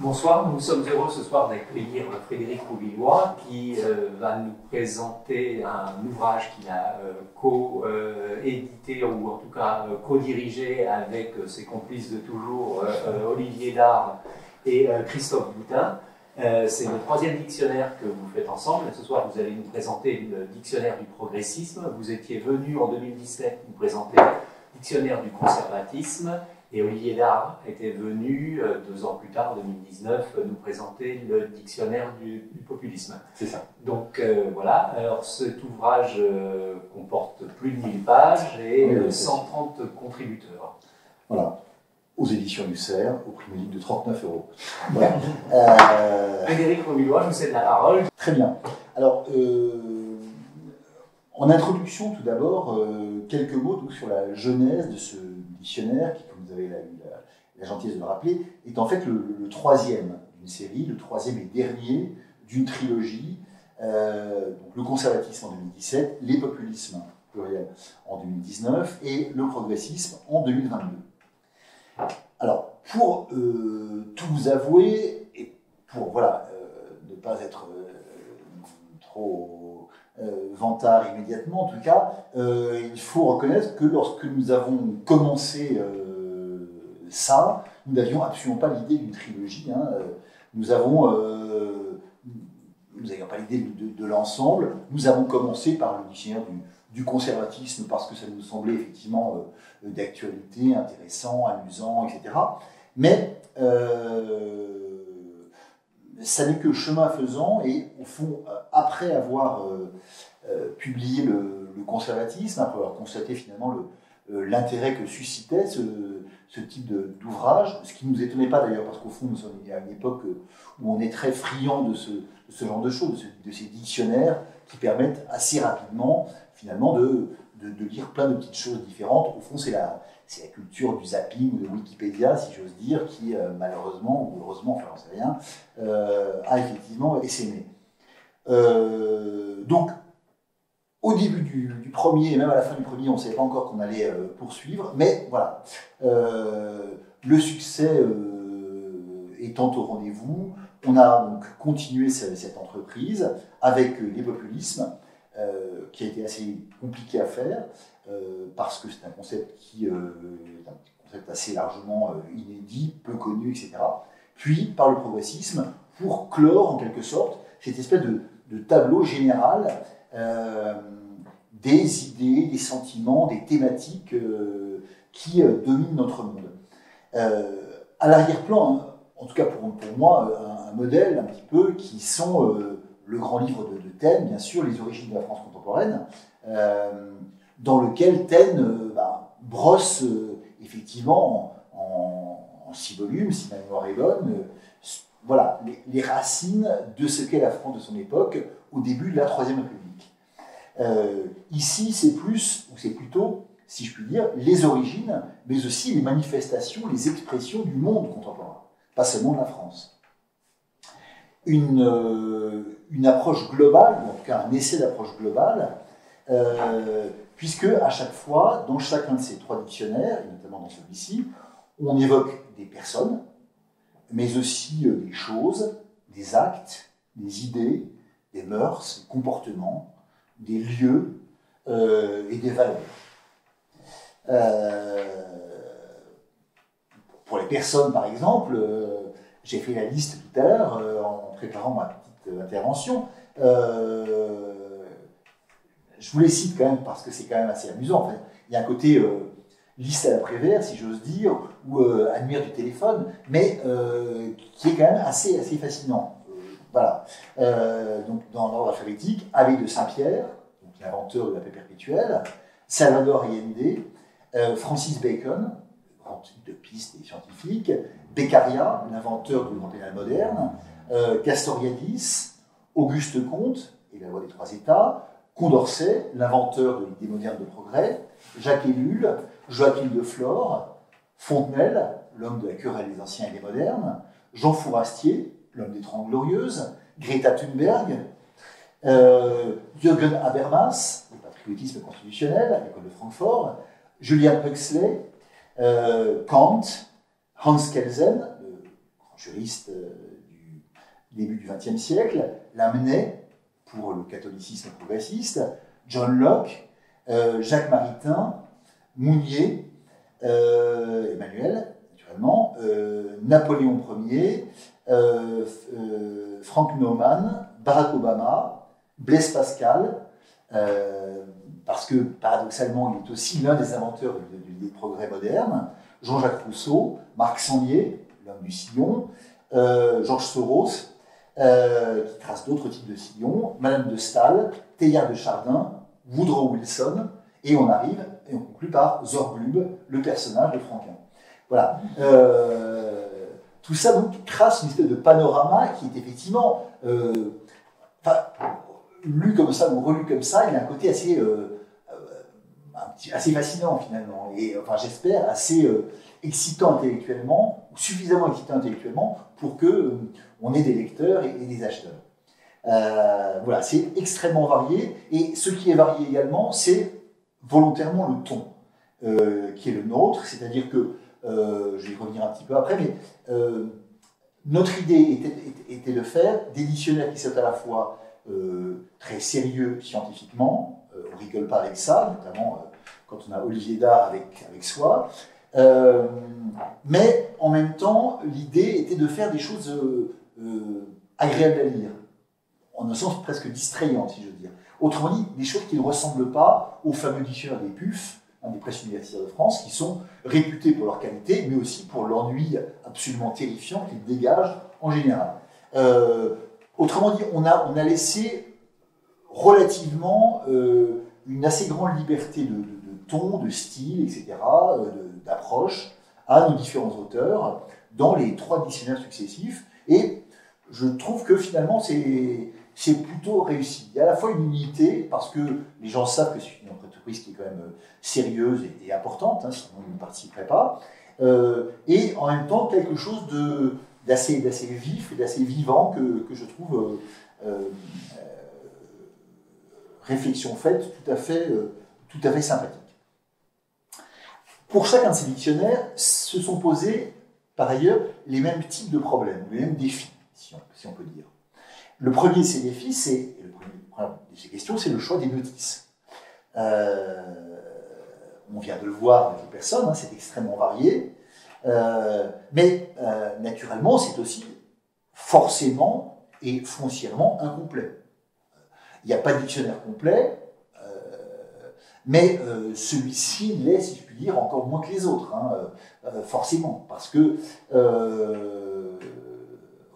Bonsoir, nous sommes heureux ce soir d'accueillir Frédéric Rouvillois qui va nous présenter un ouvrage qu'il a co-édité ou en tout cas co-dirigé avec ses complices de toujours, Olivier Dard et Christophe Boutin. C'est le troisième dictionnaire que vous faites ensemble. Ce soir, vous allez nous présenter le dictionnaire du progressisme. Vous étiez venu en 2017 nous présenter le dictionnaire du conservatisme. Et Olivier Dard était venu 2 ans plus tard, en 2019, nous présenter le dictionnaire du populisme. C'est ça. Donc voilà, alors cet ouvrage comporte plus de 1000 pages et 130 contributeurs. Voilà, aux éditions du CERF, au prix modique de 39 €. Voilà. Frédéric Rouvillois, je vous cède la parole. Très bien. Alors, en introduction, tout d'abord, quelques mots donc, sur la genèse de ce dictionnaire, qui, comme vous avez eu la gentillesse de le rappeler, est en fait le troisième d'une série, le troisième et dernier d'une trilogie. Donc, le conservatisme en 2017, les populismes pluriel en 2019 et le progressisme en 2022. Alors, pour tout vous avouer, et pour voilà, ne pas être trop vantard immédiatement, en tout cas, il faut reconnaître que lorsque nous avons commencé ça, nous n'avions absolument pas l'idée d'une trilogie. Hein. Nous n'avions pas l'idée de l'ensemble. Nous avons commencé par le dictionnaire du conservatisme parce que ça nous semblait effectivement d'actualité, intéressant, amusant, etc. Mais ça n'est que chemin faisant et au fond, après avoir publié le conservatisme, après avoir constaté finalement l'intérêt que suscitait ce type d'ouvrage, ce qui ne nous étonnait pas d'ailleurs, parce qu'au fond, nous sommes à une époque où on est très friand de ce genre de choses, de ces dictionnaires qui permettent assez rapidement, finalement, de lire plein de petites choses différentes. Au fond, c'est la culture du zapping ou de Wikipédia, si j'ose dire, qui, malheureusement, ou heureusement, enfin, j'en sais rien, a effectivement essaimé. Donc, au début du premier, et même à la fin du premier, on ne savait pas encore qu'on allait poursuivre, mais voilà, le succès étant au rendez-vous, on a donc continué cette entreprise avec les populismes, qui a été assez compliqué à faire, parce que c'est un concept qui est un concept assez largement inédit, peu connu, etc. Puis par le progressisme, pour clore en quelque sorte cette espèce de tableau général des idées, des sentiments, des thématiques qui dominent notre monde. À l'arrière-plan, hein, en tout cas pour moi, un modèle un petit peu qui sont le grand livre de Taine, bien sûr, Les origines de la France contemporaine, dans lequel Taine brosse effectivement en 6 volumes, si ma mémoire est bonne, voilà, les racines de ce qu'est la France de son époque au début de la Troisième République. Ici, c'est plutôt, si je puis dire, les origines, mais aussi les manifestations, les expressions du monde contemporain, pas seulement de la France. Une approche globale, ou en tout cas un essai d'approche globale, puisque à chaque fois, dans chacun de ces 3 dictionnaires, et notamment dans celui-ci, on évoque des personnes, mais aussi des choses, des actes, des idées, des mœurs, des comportements, des lieux et des valeurs. Pour les personnes, par exemple, j'ai fait la liste tout à l'heure en préparant ma petite intervention. Je vous les cite quand même parce que c'est quand même assez amusant. En fait. Il y a un côté liste à la Prévert, si j'ose dire, ou admire du téléphone, mais qui est quand même assez fascinant. Voilà. Donc, dans l'ordre alphabétique, Abbé de Saint-Pierre, l'inventeur de la paix perpétuelle, Salvador Allende, Francis Bacon, le grand utopiste et scientifique, Beccaria, l'inventeur du droit pénal moderne, Castoriadis, Auguste Comte et la loi des 3 États, Condorcet, l'inventeur de l'idée moderne de progrès, Jacques Ellul, Joachim de Flore, Fontenelle, l'homme de la querelle des anciens et des modernes, Jean Fourastier, l'homme des 30 Glorieuses, Greta Thunberg, Jürgen Habermas, le patriotisme constitutionnel, à l'école de Francfort, Julian Huxley, Kant, Hans Kelsen, le grand juriste du début du XXe siècle, Lamennais, pour le catholicisme progressiste, John Locke, Jacques Maritain, Mounier, Emmanuel, naturellement, Napoléon Ier, Frank Naumann, Barack Obama, Blaise Pascal, parce que paradoxalement il est aussi l'un des inventeurs des progrès modernes, Jean-Jacques Rousseau, Marc Sangnier, l'homme du sillon, Georges Soros, qui trace d'autres types de sillons, Madame de Staël, Teilhard de Chardin, Woodrow Wilson, et on arrive, et on conclut par Zorglub, le personnage de Franquin. Voilà. Tout ça donc trace une espèce de panorama qui est effectivement, lu comme ça ou relu comme ça, il y a un côté assez, assez fascinant finalement, et enfin j'espère assez excitant intellectuellement, ou suffisamment excitant intellectuellement pour que on ait des lecteurs et des acheteurs. Voilà, c'est extrêmement varié, et ce qui est varié également, c'est volontairement le ton qui est le nôtre, c'est-à-dire que, je vais y revenir un petit peu après, mais notre idée était de faire des dictionnaires qui sont à la fois très sérieux scientifiquement, on rigole pas avec ça, notamment quand on a Olivier Dard avec soi, mais en même temps, l'idée était de faire des choses agréables à lire, en un sens presque distrayant, si je veux dire. Autrement dit, des choses qui ne ressemblent pas aux fameux dictionnaires des PUF, des presses universitaires de France, qui sont réputés pour leur qualité, mais aussi pour l'ennui absolument terrifiant qu'ils dégagent en général. Autrement dit, on a laissé relativement une assez grande liberté de ton, de style, etc., d'approche à nos différents auteurs dans les 3 dictionnaires successifs, et je trouve que finalement c'est plutôt réussi. Il y a à la fois une unité, parce que les gens savent que c'est une entreprise qui est quand même sérieuse et importante, hein, sinon ils ne participeraient pas, et en même temps quelque chose d'assez vif et d'assez vivant que je trouve réflexion faite tout à fait sympathique. Pour chacun de ces dictionnaires, se sont posés par ailleurs les mêmes types de problèmes, les mêmes défis, si on peut dire. Le premier de ces défis, le premier de ces questions, c'est le choix des notices. On vient de le voir avec les personnes, hein, c'est extrêmement varié, mais naturellement, c'est aussi forcément et foncièrement incomplet. Il n'y a pas de dictionnaire complet, mais celui-ci l'est, si je puis dire, encore moins que les autres, hein, forcément, parce que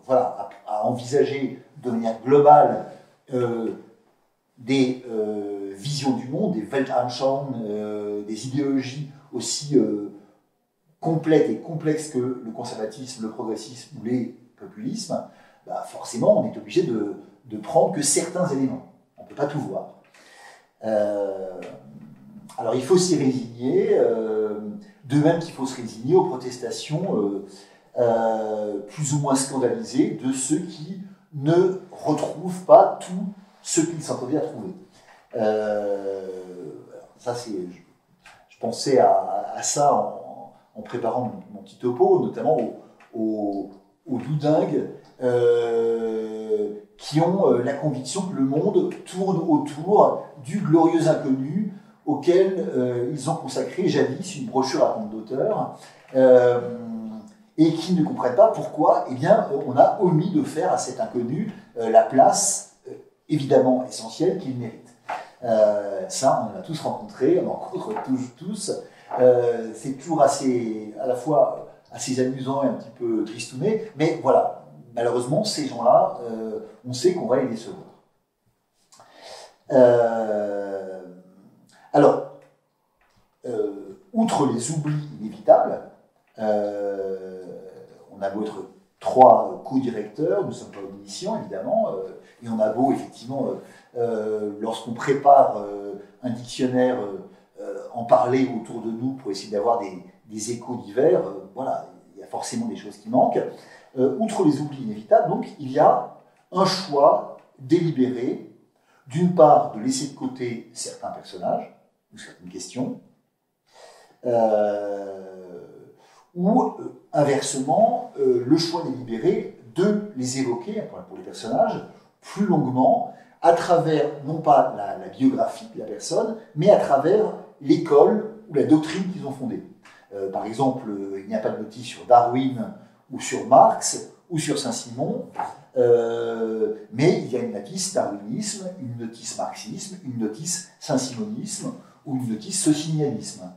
voilà, à envisager de manière globale des visions du monde, des Weltanschauung, des idéologies aussi complètes et complexes que le conservatisme, le progressisme ou les populismes, bah forcément on est obligé de prendre que certains éléments. On ne peut pas tout voir. Alors il faut s'y résigner, de même qu'il faut se résigner aux protestations plus ou moins scandalisées de ceux qui ne retrouvent pas tout ce qu'ils s'entendaient à trouver. Ça, je pensais à ça en préparant mon petit topo, notamment aux doudingues qui ont la conviction que le monde tourne autour du glorieux inconnu auquel ils ont consacré jadis une brochure à compte d'auteur, et qui ne comprennent pas pourquoi on a omis de faire à cet inconnu la place évidemment essentielle qu'il mérite. Ça, on l'a tous rencontré, on en rencontre tous. C'est toujours à la fois assez amusant et un petit peu tristouné, mais voilà, malheureusement, ces gens-là, on sait qu'on va les décevoir. Alors, outre les oublis inévitables, on a beau être 3 co-directeurs, nous ne sommes pas en émission évidemment, et on a beau effectivement, lorsqu'on prépare un dictionnaire, en parler autour de nous pour essayer d'avoir des échos divers, voilà, il y a forcément des choses qui manquent. Outre les oublis inévitables, donc, il y a un choix délibéré, d'une part de laisser de côté certains personnages, ou certaines questions, ou inversement, le choix délibéré de les évoquer, pour les personnages, plus longuement, à travers, non pas la biographie de la personne, mais à travers l'école ou la doctrine qu'ils ont fondée. Par exemple, il n'y a pas de notice sur Darwin ou sur Marx ou sur Saint-Simon, mais il y a une notice darwinisme, une notice marxisme, une notice saint-simonisme ou une notice socinianisme,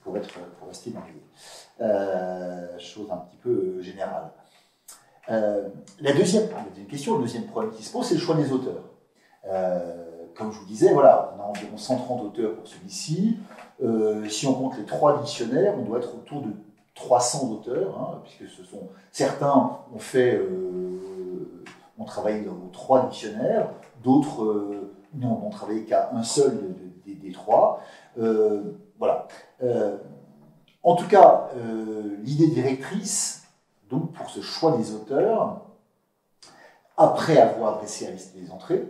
pour rester dans les choses un petit peu générales. La deuxième question, le deuxième problème qui se pose, c'est le choix des auteurs. Comme je vous disais, voilà, on a environ 130 auteurs pour celui-ci. Si on compte les 3 dictionnaires, on doit être autour de 300 auteurs, hein, puisque certains ont travaillé dans 3 dictionnaires, d'autres n'ont travaillé qu'à un seul des 3. Voilà. En tout cas, l'idée directrice, donc pour ce choix des auteurs, après avoir dressé la liste des entrées,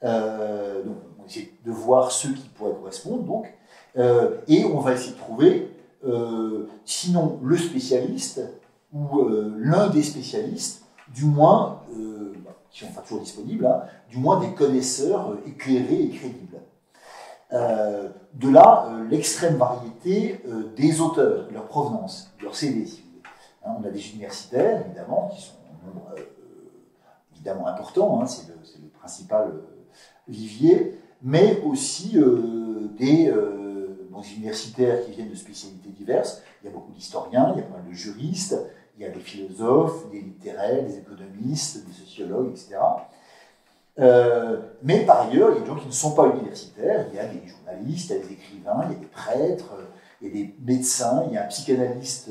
donc on va essayer de voir ceux qui pourraient correspondre, donc, et on va essayer de trouver, sinon le spécialiste, ou l'un des spécialistes, du moins, qui sont pas toujours disponibles, hein, du moins des connaisseurs éclairés et crédibles. De là, l'extrême variété des auteurs, de leur provenance, de leur CV, si vous voulez. Hein, on a des universitaires, évidemment, qui sont en nombre évidemment important, hein, c'est le principal vivier, mais aussi des universitaires qui viennent de spécialités diverses. Il y a beaucoup d'historiens, il y a pas mal de juristes, il y a des philosophes, des littéraires, des économistes, des sociologues, etc. Mais par ailleurs, il y a des gens qui ne sont pas universitaires, il y a des journalistes, il y a des écrivains, il y a des prêtres, il y a des médecins, il y a un psychanalyste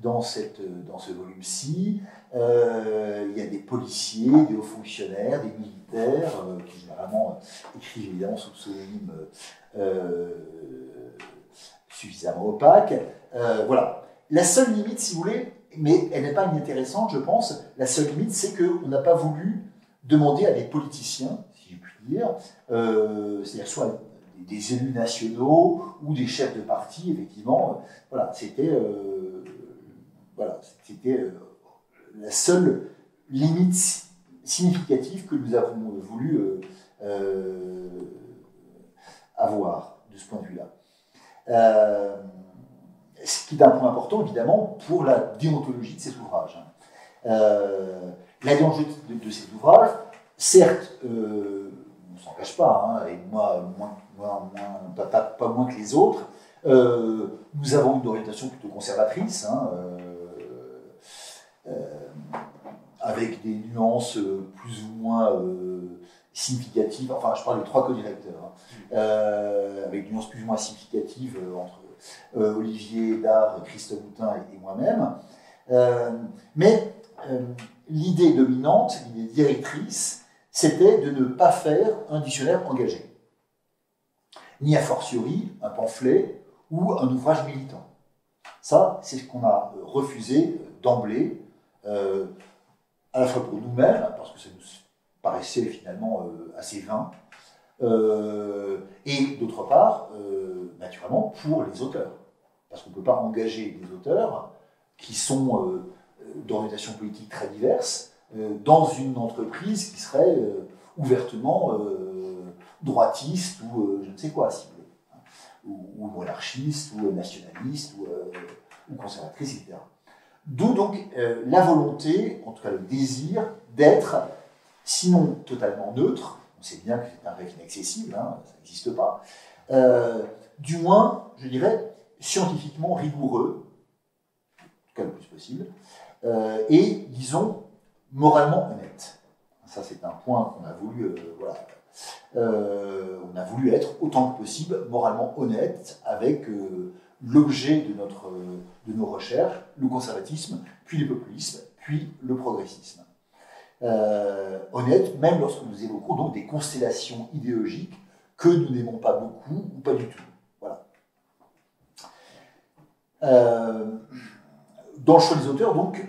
dans ce volume-ci, il y a des policiers, des hauts fonctionnaires, des militaires, qui généralement écrivent évidemment sous pseudonyme suffisamment opaque. Voilà. La seule limite, si vous voulez, mais elle n'est pas inintéressante, je pense, la seule limite, c'est qu'on n'a pas voulu demander à des politiciens, si je puis dire, c'est-à-dire soit des élus nationaux ou des chefs de parti, effectivement, voilà, c'était la seule limite significative que nous avons voulu avoir de ce point de vue-là. Ce qui est un point important, évidemment, pour la déontologie de ces ouvrages. La déontologie de ces ouvrages, certes, on ne s'en cache pas, hein, et moi, pas moins que les autres, nous avons une orientation plutôt conservatrice, hein, avec des nuances plus ou moins significatives, enfin je parle de 3 co-directeurs, hein, avec des nuances plus ou moins significatives entre Olivier Dard, Christophe Boutin et moi-même. Mais l'idée dominante, l'idée directrice, c'était de ne pas faire un dictionnaire engagé, ni a fortiori un pamphlet ou un ouvrage militant. Ça, c'est ce qu'on a refusé d'emblée, à la fois pour nous-mêmes, parce que ça nous paraissait finalement assez vain, et d'autre part, naturellement, pour les auteurs. Parce qu'on ne peut pas engager des auteurs qui sont d'orientation politique très diverses dans une entreprise qui serait ouvertement droitiste ou je ne sais quoi, si vous voulez, ou monarchiste, ou nationaliste, ou conservatrice, etc. D'où donc la volonté, en tout cas le désir, d'être, sinon totalement neutre, on sait bien que c'est un rêve inaccessible, hein, ça n'existe pas, du moins, je dirais, scientifiquement rigoureux, en tout cas le plus possible, et, disons, moralement honnête. Ça, c'est un point qu'on a voulu, voilà. On a voulu être autant que possible moralement honnête avec l'objet de nos recherches, le conservatisme, puis le populisme, puis le progressisme. Honnête, même lorsque nous évoquons donc des constellations idéologiques que nous n'aimons pas beaucoup ou pas du tout. Voilà. Dans le choix des auteurs, donc,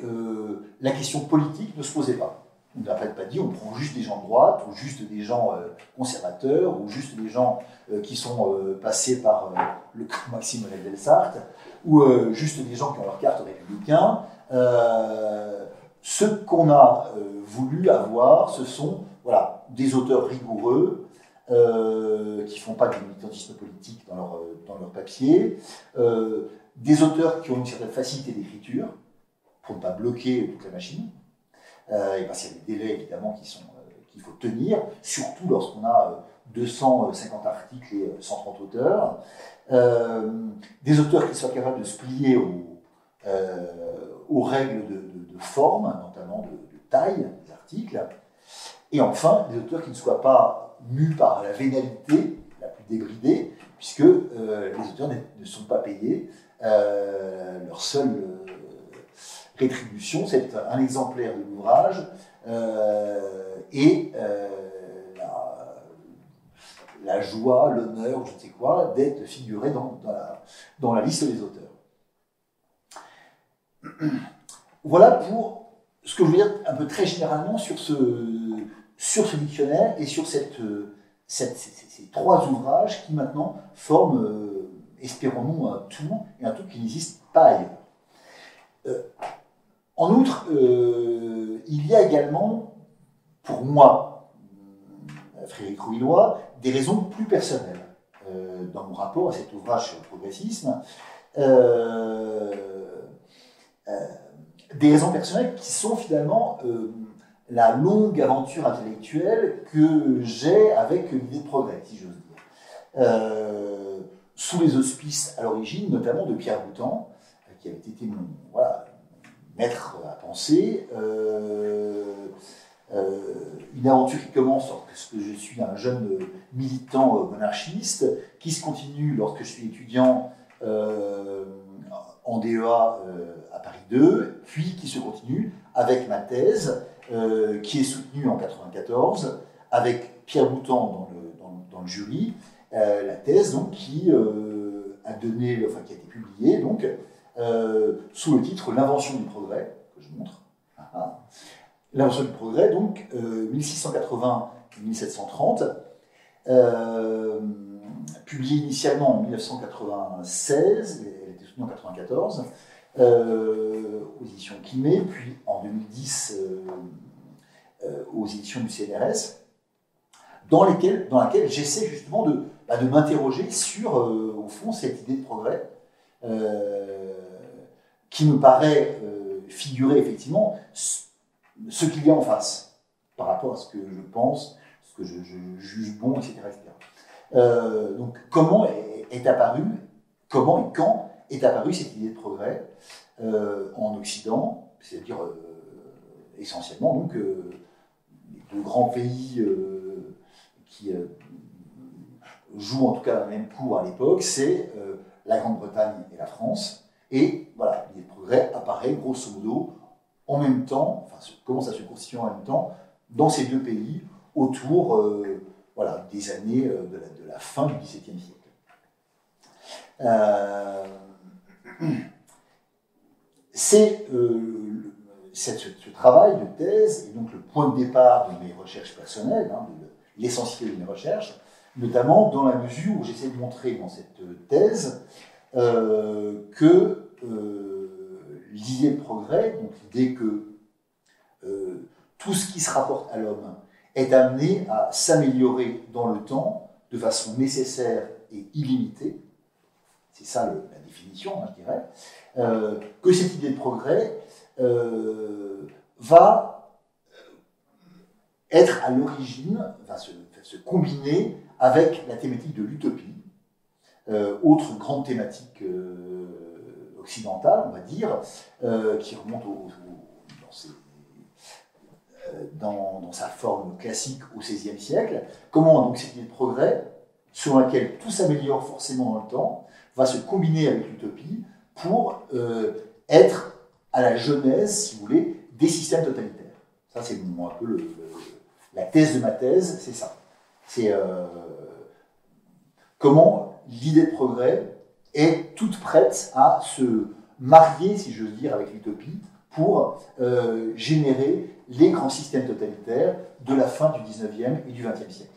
la question politique ne se posait pas. on n'a pas dit on prend juste des gens de droite, ou juste des gens conservateurs, ou juste des gens qui sont passés par le camp Maxime Delsarte, ou juste des gens qui ont leur carte républicain. Ce qu'on a voulu avoir, ce sont voilà, des auteurs rigoureux, qui ne font pas du militantisme politique dans leur papier, des auteurs qui ont une certaine facilité d'écriture, pour ne pas bloquer toute la machine, et parce qu'il y a des délais évidemment qu'il faut tenir, surtout lorsqu'on a 250 articles et 130 auteurs, des auteurs qui soient capables de se plier aux règles de forme, notamment de taille des articles, et enfin des auteurs qui ne soient pas mus par la vénalité la plus débridée, puisque les auteurs ne sont pas payés. Leur seule rétribution, c'est un exemplaire de l'ouvrage et la joie, l'honneur, je ne sais quoi, d'être figuré dans la liste des auteurs. Voilà pour ce que je veux dire un peu très généralement sur ce dictionnaire et sur ces trois ouvrages qui maintenant forment, espérons-nous, un tout, et un tout qui n'existe pas ailleurs. En outre, il y a également, pour moi, Frédéric Rouillois, des raisons plus personnelles dans mon rapport à cet ouvrage sur le progressisme. Des raisons personnelles qui sont finalement la longue aventure intellectuelle que j'ai avec l'idée de progrès, si j'ose dire. Sous les auspices, à l'origine, notamment de Pierre Boutan, qui avait été mon maître à penser, une aventure qui commence lorsque je suis un jeune militant monarchiste, qui se continue lorsque je suis étudiant en DEA à Paris 2, puis qui se continue avec ma thèse, qui est soutenue en 1994, avec Pierre Boutan dans le jury, la thèse donc, qui a été publiée donc, sous le titre L'invention du progrès, que je montre. L'invention du progrès, donc 1680-1730, publiée initialement en 1996, elle était soutenue en 1994, aux éditions Quimet, puis en 2010 aux éditions du CNRS, dans laquelle j'essaie justement de m'interroger sur, au fond, cette idée de progrès, qui me paraît figurer effectivement ce qu'il y a en face, par rapport à ce que je pense, ce que je juge bon, etc. Donc, comment et quand est apparue cette idée de progrès en Occident, c'est-à-dire essentiellement donc, les deux grands pays qui jouent en tout cas le même cours à l'époque, c'est la Grande-Bretagne et la France. Et voilà, l'idée de progrès apparaît grosso modo en même temps, commence à se constituer en même temps dans ces deux pays autour des années de la fin du XVIIe siècle. Ce travail de thèse est donc le point de départ de mes recherches personnelles, de l'essentiel de mes recherches, notamment dans la mesure où j'essaie de montrer dans cette thèse que l'idée de progrès, donc l'idée que tout ce qui se rapporte à l'homme est amené à s'améliorer dans le temps de façon nécessaire et illimitée, c'est ça la définition, je dirais, que cette idée de progrès va être à l'origine, va se combiner avec la thématique de l'utopie, autre grande thématique occidentale, on va dire, qui remonte dans sa forme classique au XVIe siècle. Comment donc cette idée de progrès, sur laquelle tout s'améliore forcément dans le temps, va se combiner avec l'utopie pour être à la genèse, si vous voulez, des systèmes totalitaires. Ça, c'est un peu la thèse de ma thèse, c'est ça. C'est comment l'idée de progrès est toute prête à se marier, si j'ose dire, avec l'utopie, pour générer les grands systèmes totalitaires de la fin du 19e et du 20e siècle.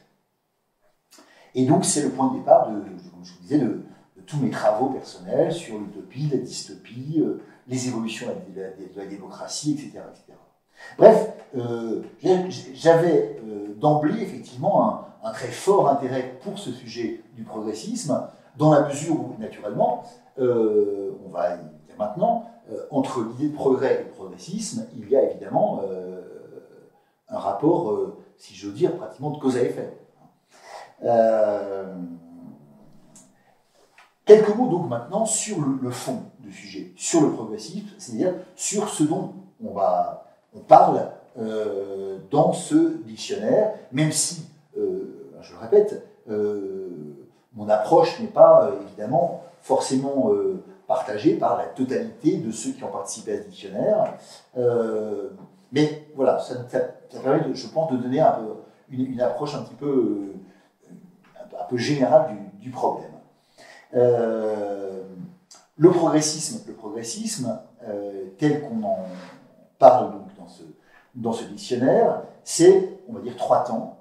Et donc, c'est le point de départ, comme je vous disais, de tous mes travaux personnels sur l'utopie, la dystopie, les évolutions de la démocratie, etc. etc. Bref, j'avais d'emblée, effectivement, un très fort intérêt pour ce sujet du progressisme, dans la mesure où, naturellement, on va y dire maintenant, entre l'idée de progrès et de progressisme, il y a évidemment un rapport, si je veux dire, pratiquement de cause à effet. Quelques mots donc maintenant sur le fond du sujet, sur le progressisme, c'est-à-dire sur ce dont on parle dans ce dictionnaire, même si, je le répète, mon approche n'est pas évidemment forcément partagée par la totalité de ceux qui ont participé à ce dictionnaire, mais voilà, ça permet, je pense, de donner une approche un petit peu générale du problème. Le progressisme tel qu'on en parle donc dans ce dictionnaire, c'est, on va dire, 3 temps,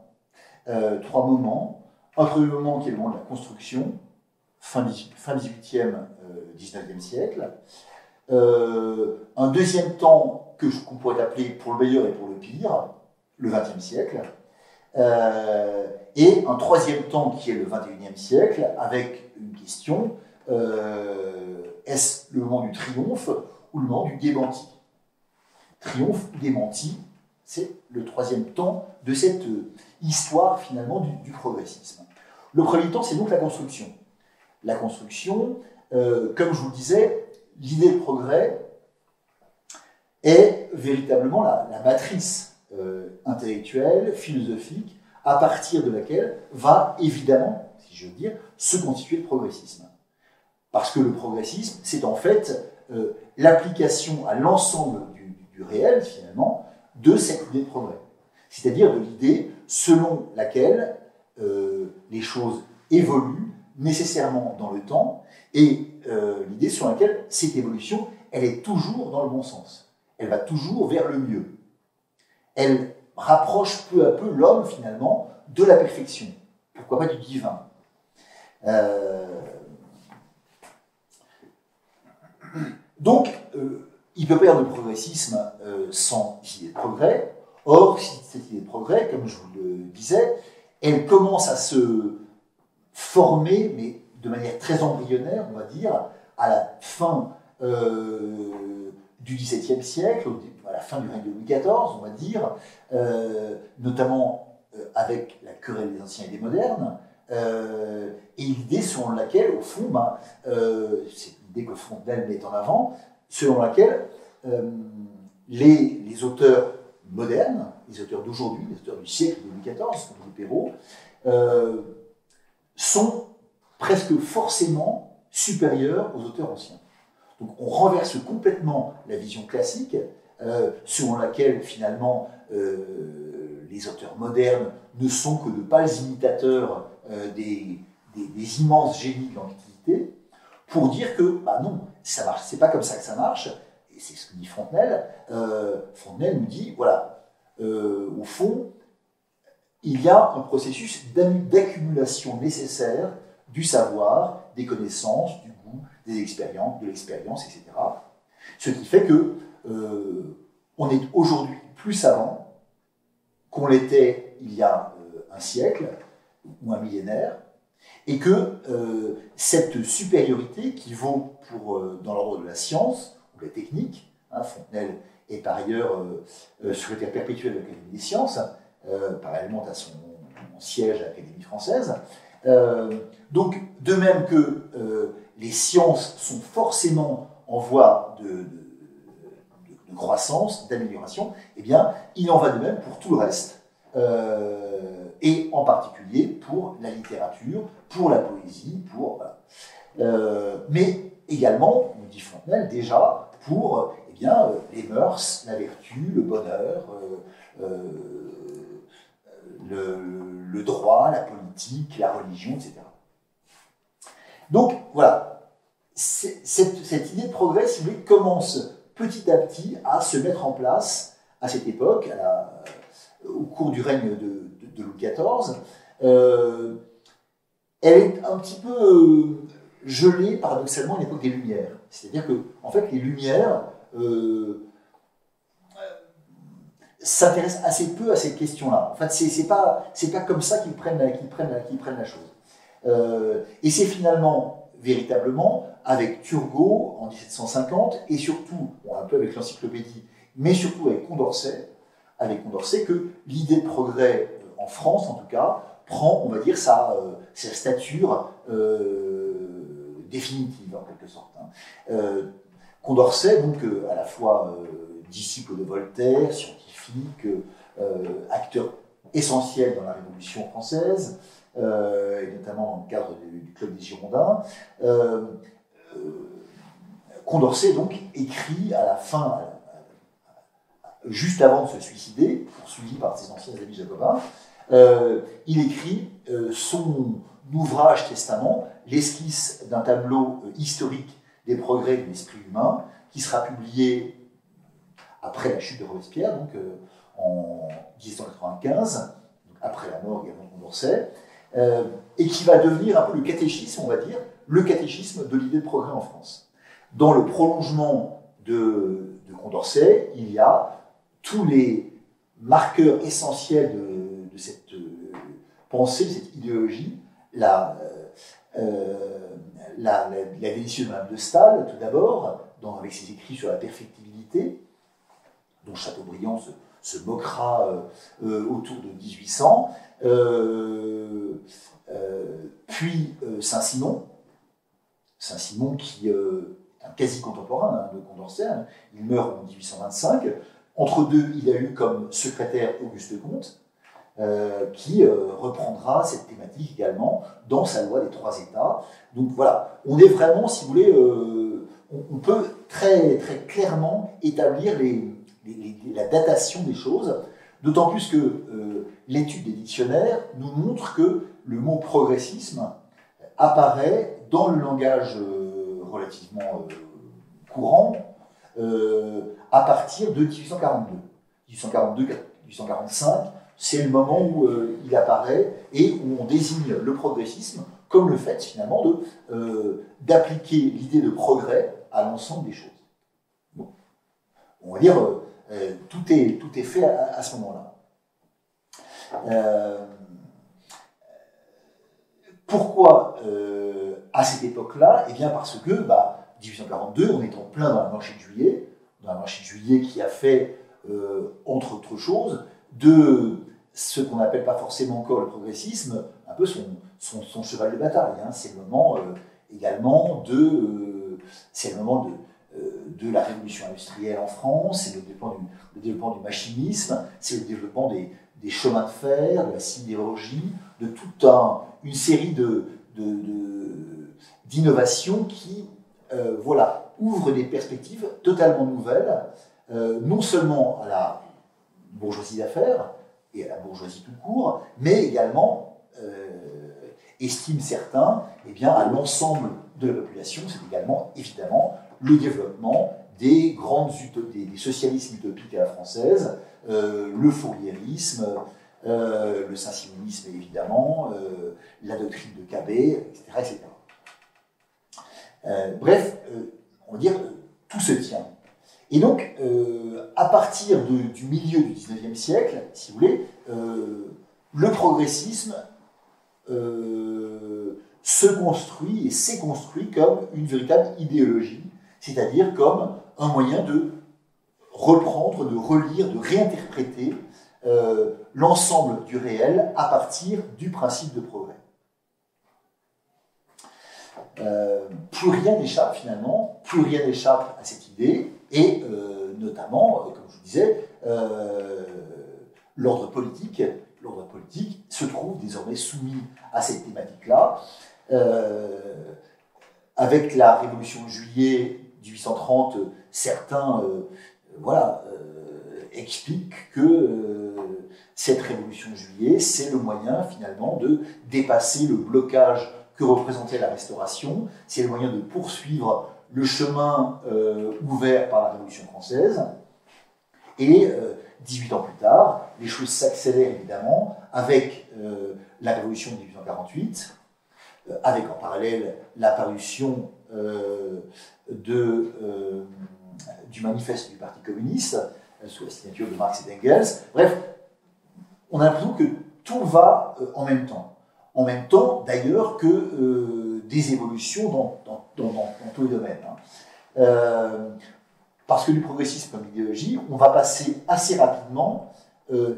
3 moments. Un premier moment qui est le moment de la construction, fin 18e, 19e siècle. Un deuxième temps qu'on pourrait appeler pour le meilleur et pour le pire, le 20e siècle. Et un troisième temps qui est le 21e siècle, avec une question, est-ce le moment du triomphe ou le moment du démenti? Triomphe ou démenti, c'est le troisième temps de cette histoire finalement du progressisme. Le premier temps, c'est donc la construction. La construction, comme je vous le disais, l'idée de progrès est véritablement la matrice intellectuelle, philosophique, à partir de laquelle va évidemment, si je veux dire, se constituer le progressisme. Parce que le progressisme, c'est en fait l'application à l'ensemble du réel, finalement, de cette idée de progrès. C'est-à-dire de l'idée selon laquelle les choses évoluent nécessairement dans le temps, et l'idée selon laquelle cette évolution, elle est toujours dans le bon sens. Elle va toujours vers le mieux. Elle rapproche peu à peu l'homme, finalement, de la perfection. Pourquoi pas du divin. Donc, il peut pas y avoir de progressisme sans idée de progrès. Or, cette idée de progrès, comme je vous le disais, elle commence à se former, mais de manière très embryonnaire, on va dire, à la fin du XVIIe siècle, à la fin du règne de Louis XIV, on va dire, notamment avec la querelle des anciens et des modernes, et l'idée selon laquelle, au fond, c'est l'idée que Fontenelle met en avant, selon laquelle les auteurs modernes, les auteurs d'aujourd'hui, les auteurs du siècle de Louis XIV, comme Louis Perrault, sont presque forcément supérieurs aux auteurs anciens. Donc on renverse complètement la vision classique, selon laquelle finalement les auteurs modernes ne sont que de pâles imitateurs des immenses génies de l'Antiquité, pour dire que non, ça marche, c'est pas comme ça que ça marche, et c'est ce que dit Fontenelle. Fontenelle nous dit, voilà, au fond, il y a un processus d'accumulation nécessaire du savoir, des connaissances, du goût, des expériences, de l'expérience, etc. Ce qui fait que on est aujourd'hui plus savant qu'on l'était il y a un siècle ou un millénaire, et que cette supériorité qui vaut dans l'ordre de la science ou la technique, Fontenelle est par ailleurs secrétaire perpétuel de l'Académie des sciences, parallèlement à son siège à l'Académie française. Donc, de même que les sciences sont forcément en voie de croissance, d'amélioration, eh bien, il en va de même pour tout le reste, et en particulier pour la littérature, pour la poésie, mais également, nous dit Fontenelle, déjà pour les mœurs, la vertu, le bonheur, le droit, la politique, la religion, etc. Donc, voilà, cette idée de progrès, si vous voulez, commence petit à petit à se mettre en place à cette époque, au cours du règne de Louis XIV. Elle est un petit peu gelée, paradoxalement, à l'époque des Lumières. C'est-à-dire que, en fait, les Lumières s'intéressent assez peu à cette question-là. En fait, c'est pas comme ça qu'ils prennent la chose. Et c'est finalement, véritablement, avec Turgot en 1750, et surtout, bon, un peu avec l'encyclopédie, mais surtout avec Condorcet, que l'idée de progrès, en France en tout cas, prend, on va dire, sa stature définitive, en quelque sorte. Condorcet, donc, à la fois disciple de Voltaire, scientifique, acteur essentiel dans la Révolution française, et notamment dans le cadre du Club des Girondins, Condorcet, donc, écrit à la fin, juste avant de se suicider, poursuivi par ses anciens amis jacobins, il écrit son ouvrage testament, l'esquisse d'un tableau historique des progrès de l'esprit humain, qui sera publié après la chute de Robespierre, donc en 1795, donc après la mort également de Condorcet, et qui va devenir un peu le catéchisme, on va dire, le catéchisme de l'idée de progrès en France. Dans le prolongement de Condorcet, il y a tous les marqueurs essentiels de cette pensée, de cette idéologie, la décision de Madame de Staël, tout d'abord, avec ses écrits sur la perfectibilité, dont Chateaubriand se moquera autour de 1800, puis Saint-Simon qui est un quasi-contemporain de Condorcet, il meurt en 1825. Entre deux, il a eu comme secrétaire Auguste Comte, qui reprendra cette thématique également dans sa loi des 3 États. Donc voilà, on est vraiment, si vous voulez, on peut très, très clairement établir la datation des choses, d'autant plus que l'étude des dictionnaires nous montre que le mot progressisme apparaît dans le langage relativement courant à partir de 1842. 1842-1845, c'est le moment où il apparaît et où on désigne le progressisme comme le fait finalement d'appliquer l'idée de progrès à l'ensemble des choses. Bon. On va dire tout est fait à ce moment-là. Pourquoi à cette époque-là? Eh bien parce que 1842, on est en plein dans la marché de juillet, qui a fait, entre autres choses, de ce qu'on n'appelle pas forcément encore le progressisme, un peu son cheval de bataille. C'est le moment également de la révolution industrielle en France, c'est le développement du machinisme, c'est le développement des chemins de fer, de la sidérurgie, de toute une série d'innovations qui ouvrent des perspectives totalement nouvelles, non seulement à la bourgeoisie d'affaires et à la bourgeoisie tout court, mais également, estiment certains, à l'ensemble de la population. C'est également, évidemment, le développement des des socialismes utopiques à la française, le fouriérisme, le saint-simonisme évidemment, la doctrine de Cabet, etc. Bref, on va dire, tout se tient. Et donc, à partir du milieu du XIXe siècle, si vous voulez, le progressisme se construit et s'est construit comme une véritable idéologie, c'est-à-dire comme un moyen de reprendre, de relire, de réinterpréter l'ensemble du réel à partir du principe de progrès. Plus rien n'échappe finalement, plus rien n'échappe à cette idée, et notamment, comme je vous disais, l'ordre politique se trouve désormais soumis à cette thématique-là. Avec la Révolution de juillet 1830, certains expliquent que cette Révolution de juillet, c'est le moyen finalement de dépasser le blocage que représentait la Restauration, c'est le moyen de poursuivre le chemin ouvert par la Révolution française. Et 18 ans plus tard, les choses s'accélèrent évidemment avec la Révolution de 1848, avec en parallèle l'apparition du manifeste du Parti communiste, sous la signature de Marx et d'Engels. Bref, on a l'impression que tout va en même temps. En même temps, d'ailleurs, que des évolutions dans tous les domaines. Parce que du progressisme comme idéologie, on va passer assez rapidement,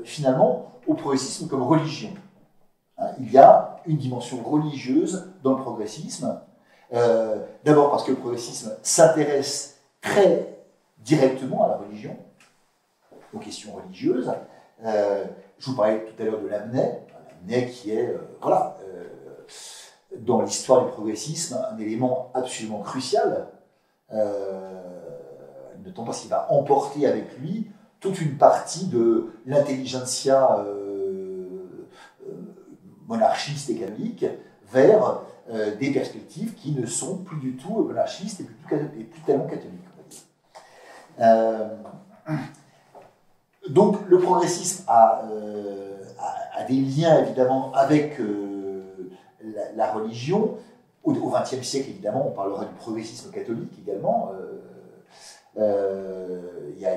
finalement, au progressisme comme religion. Il y a une dimension religieuse dans le progressisme. D'abord parce que le progressisme s'intéresse très directement à la religion, aux questions religieuses. Je vous parlais tout à l'heure de Lamennais qui est, dans l'histoire du progressisme, un élément absolument crucial, notamment parce qu'il va emporter avec lui toute une partie de l'intelligentsia monarchiste et catholique vers des perspectives qui ne sont plus du tout monarchistes et plus tellement catholiques. Donc le progressisme a des liens évidemment avec la religion. Au XXe siècle, évidemment, on parlera du progressisme catholique également. On a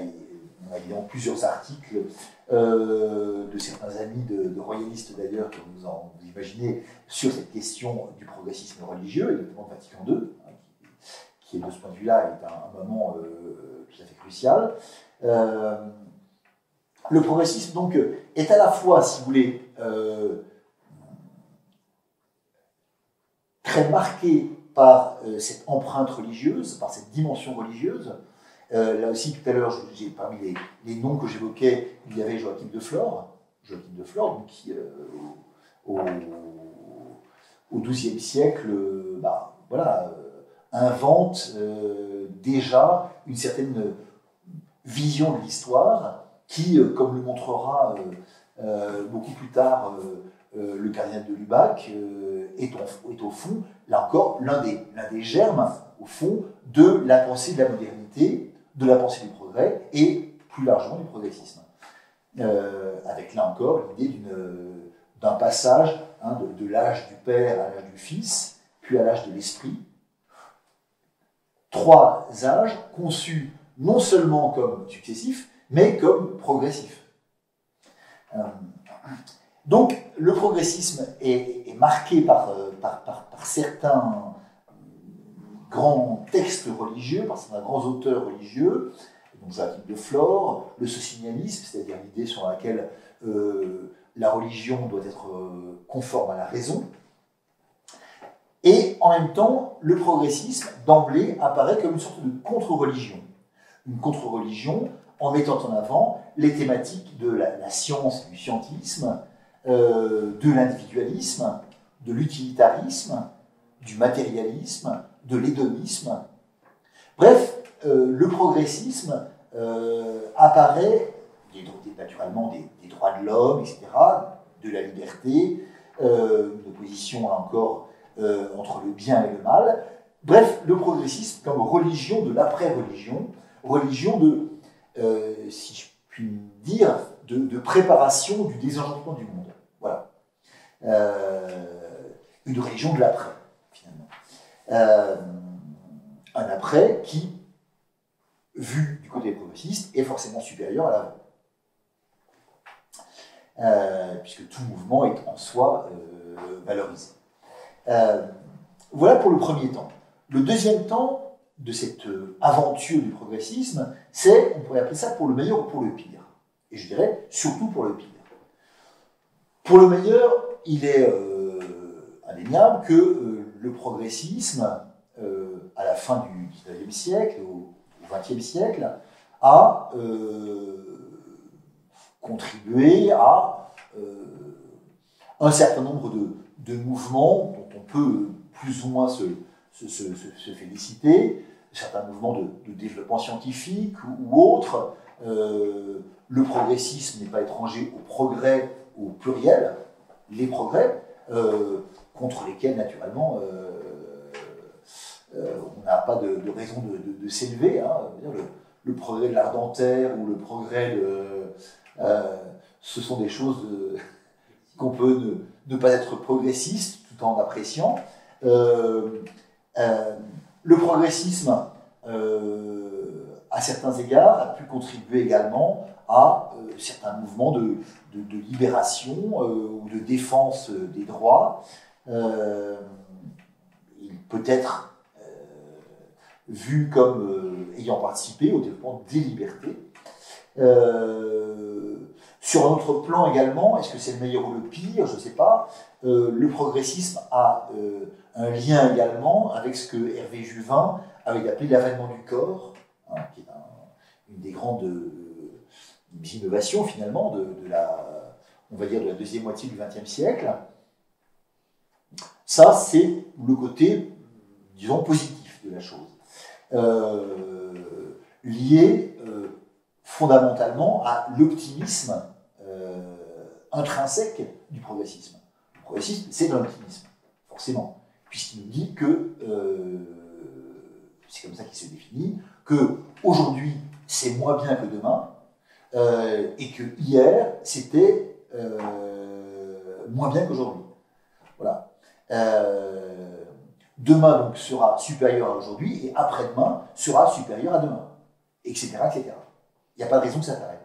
évidemment plusieurs articles de certains amis de royalistes d'ailleurs, comme vous imaginez, sur cette question du progressisme religieux, et notamment de Vatican II, qui de ce point de vue-là est un moment tout à fait crucial. Le progressisme, donc, est à la fois, si vous voulez, très marqué par cette empreinte religieuse, par cette dimension religieuse. Là aussi, tout à l'heure, parmi les noms que j'évoquais, il y avait Joachim de Flore, donc, qui, au XIIe siècle, invente déjà une certaine vision de l'histoire qui, comme le montrera beaucoup plus tard le cardinal de Lubac, est au fond, là encore, l'un des germes, au fond, de la pensée de la modernité, de la pensée du progrès et plus largement du progressisme. Avec là encore l'idée d'un passage de l'âge du père à l'âge du fils, puis à l'âge de l'esprit. 3 âges conçus non seulement comme successifs, mais comme progressifs. Donc le progressisme est marqué par certains grands textes religieux, par certains grands auteurs religieux, donc Joachim de Flore, le socinianisme, c'est-à-dire l'idée sur laquelle la religion doit être conforme à la raison. Et en même temps, le progressisme, d'emblée, apparaît comme une sorte de contre-religion. Une contre-religion en mettant en avant les thématiques de la science et du scientisme, de l'individualisme, de l'utilitarisme, du matérialisme, de l'hédonisme. Bref, le progressisme apparaît, naturellement des droits de l'homme, etc., de la liberté, une opposition, là encore, entre le bien et le mal. Bref, le progressisme comme religion de l'après-religion, religion de, si je puis dire, de préparation du désenchantement du monde. Voilà. Une religion de l'après, finalement. Un après qui, vu du côté progressiste, est forcément supérieur à l'avant. Puisque tout mouvement est en soi valorisé. Voilà pour le premier temps. Le deuxième temps de cette aventure du progressisme, c'est, on pourrait appeler ça pour le meilleur ou pour le pire. Et je dirais surtout pour le pire. Pour le meilleur, il est indéniable que le progressisme, à la fin du XIXe siècle, au XXe siècle, a contribué à un certain nombre de mouvements dont on peut plus ou moins se féliciter, certains mouvements de développement scientifique ou autres. Le progressisme n'est pas étranger au progrès, au pluriel, les progrès, contre lesquels, naturellement, on n'a pas de raison de s'élever. Hein. Le progrès de l'art dentaire ou le progrès ce sont des choses qu'on peut ne pas être progressiste tout en appréciant. Le progressisme, à certains égards, a pu contribuer également à certains mouvements de libération ou de défense des droits. Il peut être vu comme ayant participé au développement des libertés. Sur un autre plan également, est-ce que c'est le meilleur ou le pire? Je ne sais pas. Le progressisme a un lien également avec ce que Hervé Juvin avait appelé l'avènement du corps, hein, qui est une des grandes innovations finalement on va dire de la deuxième moitié du XXe siècle. Ça, c'est le côté, disons, positif de la chose, lié fondamentalement à l'optimisme intrinsèque du progressisme. Le progressisme, c'est dans l'optimisme, forcément, puisqu'il nous dit que, c'est comme ça qu'il se définit, que aujourd'hui c'est moins bien que demain, et que hier c'était moins bien qu'aujourd'hui. Voilà. Demain donc sera supérieur à aujourd'hui, et après-demain sera supérieur à demain, etc., etc. Il n'y a pas de raison que ça s'arrête.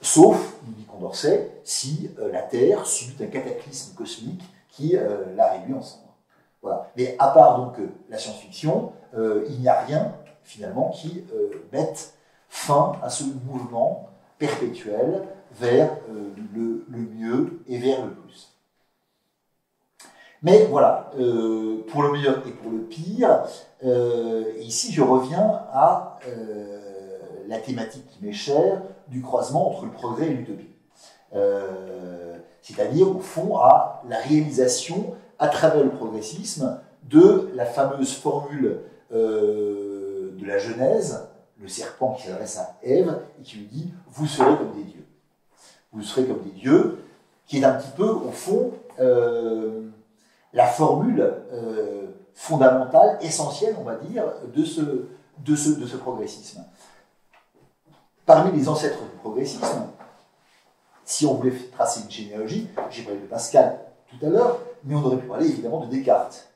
Sauf, nous dit Condorcet, si la Terre subit un cataclysme cosmique qui la réduit en cendres. Voilà. Mais à part donc la science-fiction, il n'y a rien finalement qui mette fin à ce mouvement perpétuel vers le mieux et vers le plus. Mais voilà, pour le meilleur et pour le pire, et ici je reviens à la thématique qui m'est chère du croisement entre le progrès et l'utopie. C'est-à-dire, au fond, à la réalisation, à travers le progressisme, de la fameuse formule de la Genèse, le serpent qui s'adresse à Ève et qui lui dit « Vous serez comme des dieux ». Vous serez comme des dieux, qui est un petit peu, au fond, la formule fondamentale, essentielle, on va dire, de ce progressisme. Parmi les ancêtres du progressisme, si on voulait tracer une généalogie, j'ai parlé de Pascal tout à l'heure, mais on aurait pu parler évidemment de Descartes.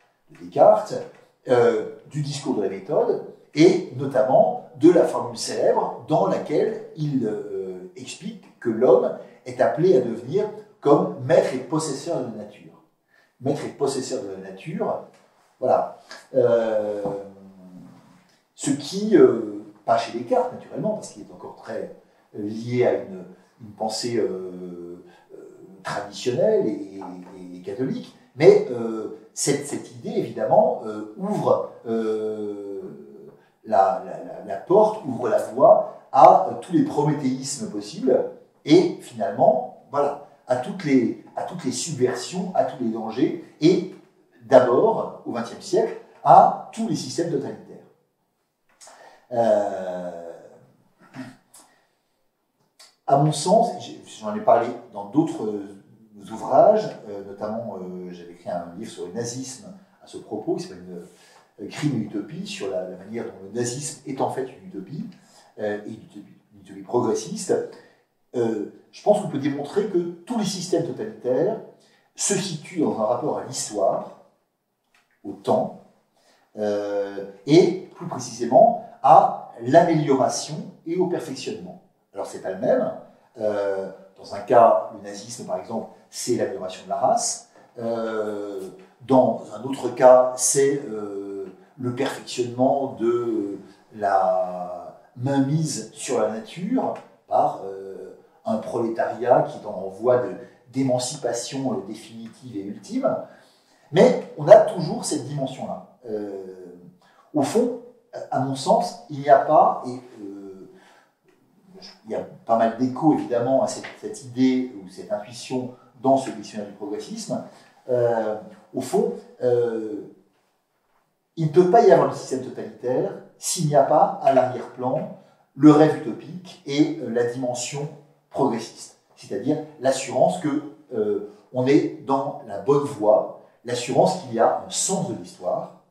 Du discours de la méthode, et notamment de la formule célèbre dans laquelle il explique que l'homme est appelé à devenir comme maître et possesseur de la nature. Maître et possesseur de la nature, voilà. Ce qui, pas chez Descartes naturellement, parce qu'il est encore très lié à une pensée traditionnelle et catholique, mais cette idée, évidemment, ouvre la porte, ouvre la voie à tous les prométhéismes possibles, et finalement, voilà, à toutes les subversions, à tous les dangers, et d'abord, au XXe siècle, à tous les systèmes totalitaires. À mon sens, j'en ai parlé dans d'autres ouvrages, notamment j'avais écrit un livre sur le nazisme à ce propos, qui s'appelle Crime et utopie, sur la manière dont le nazisme est en fait une utopie, et une utopie progressiste. Je pense qu'on peut démontrer que tous les systèmes totalitaires se situent dans un rapport à l'histoire, au temps, et plus précisément à l'amélioration et au perfectionnement. Alors c'est pas le même. Dans un cas, le nazisme par exemple, c'est l'amélioration de la race. Dans un autre cas, c'est le perfectionnement de la mainmise sur la nature par un prolétariat qui est en voie d'émancipation définitive et ultime. Mais on a toujours cette dimension-là. Au fond, à mon sens, il n'y a pas, et il y a pas mal d'échos évidemment à cette idée ou cette intuition dans ce dictionnaire du progressisme. Au fond, il ne peut pas y avoir de système totalitaire s'il n'y a pas à l'arrière-plan le rêve utopique et la dimension progressiste, c'est-à-dire l'assurance qu'on est dans la bonne voie, l'assurance qu'il y a un sens de l'histoire,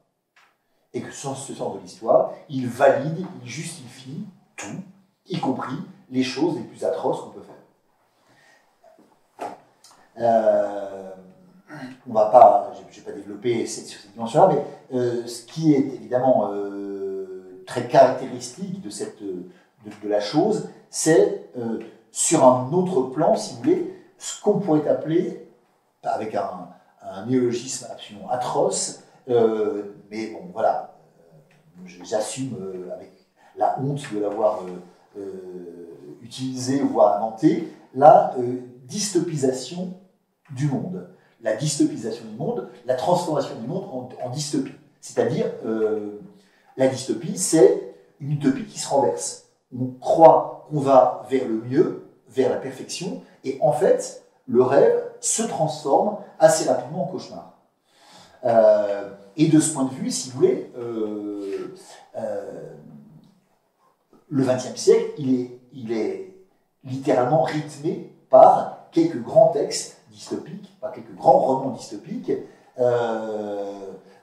et que sans ce sens de l'histoire, il valide, il justifie tout, y compris les choses les plus atroces qu'on peut faire. On va pas, je ne vais pas développer sur cette dimension-là, mais ce qui est évidemment très caractéristique de la chose, c'est sur un autre plan, si vous voulez, ce qu'on pourrait appeler, avec un néologisme absolument atroce, mais bon, voilà, j'assume avec la honte de l'avoir utilisé, voire inventé, la dystopisation du monde. La dystopisation du monde, la transformation du monde en dystopie. C'est-à-dire, la dystopie, c'est une utopie qui se renverse. On croit qu'on va vers le mieux, vers la perfection, et en fait, le rêve se transforme assez rapidement en cauchemar. Et de ce point de vue, si vous voulez, le XXe siècle, il est littéralement rythmé par quelques grands textes dystopiques, par quelques grands romans dystopiques,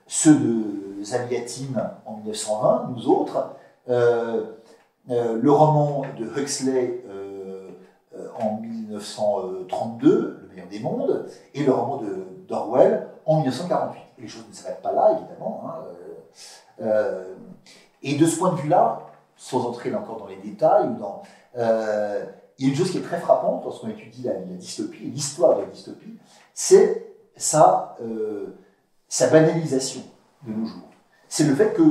ceux de Zaliatine en 1920, nous autres, le roman de Huxley en 1932, Le meilleur des mondes, et le roman d'Orwell en 1948. Et les choses ne s'arrêtent pas là, évidemment. Et de ce point de vue-là, sans entrer là encore dans les détails, il y a une chose qui est très frappante lorsqu'on étudie la dystopie, l'histoire de la dystopie, c'est sa banalisation de nos jours. C'est le fait que,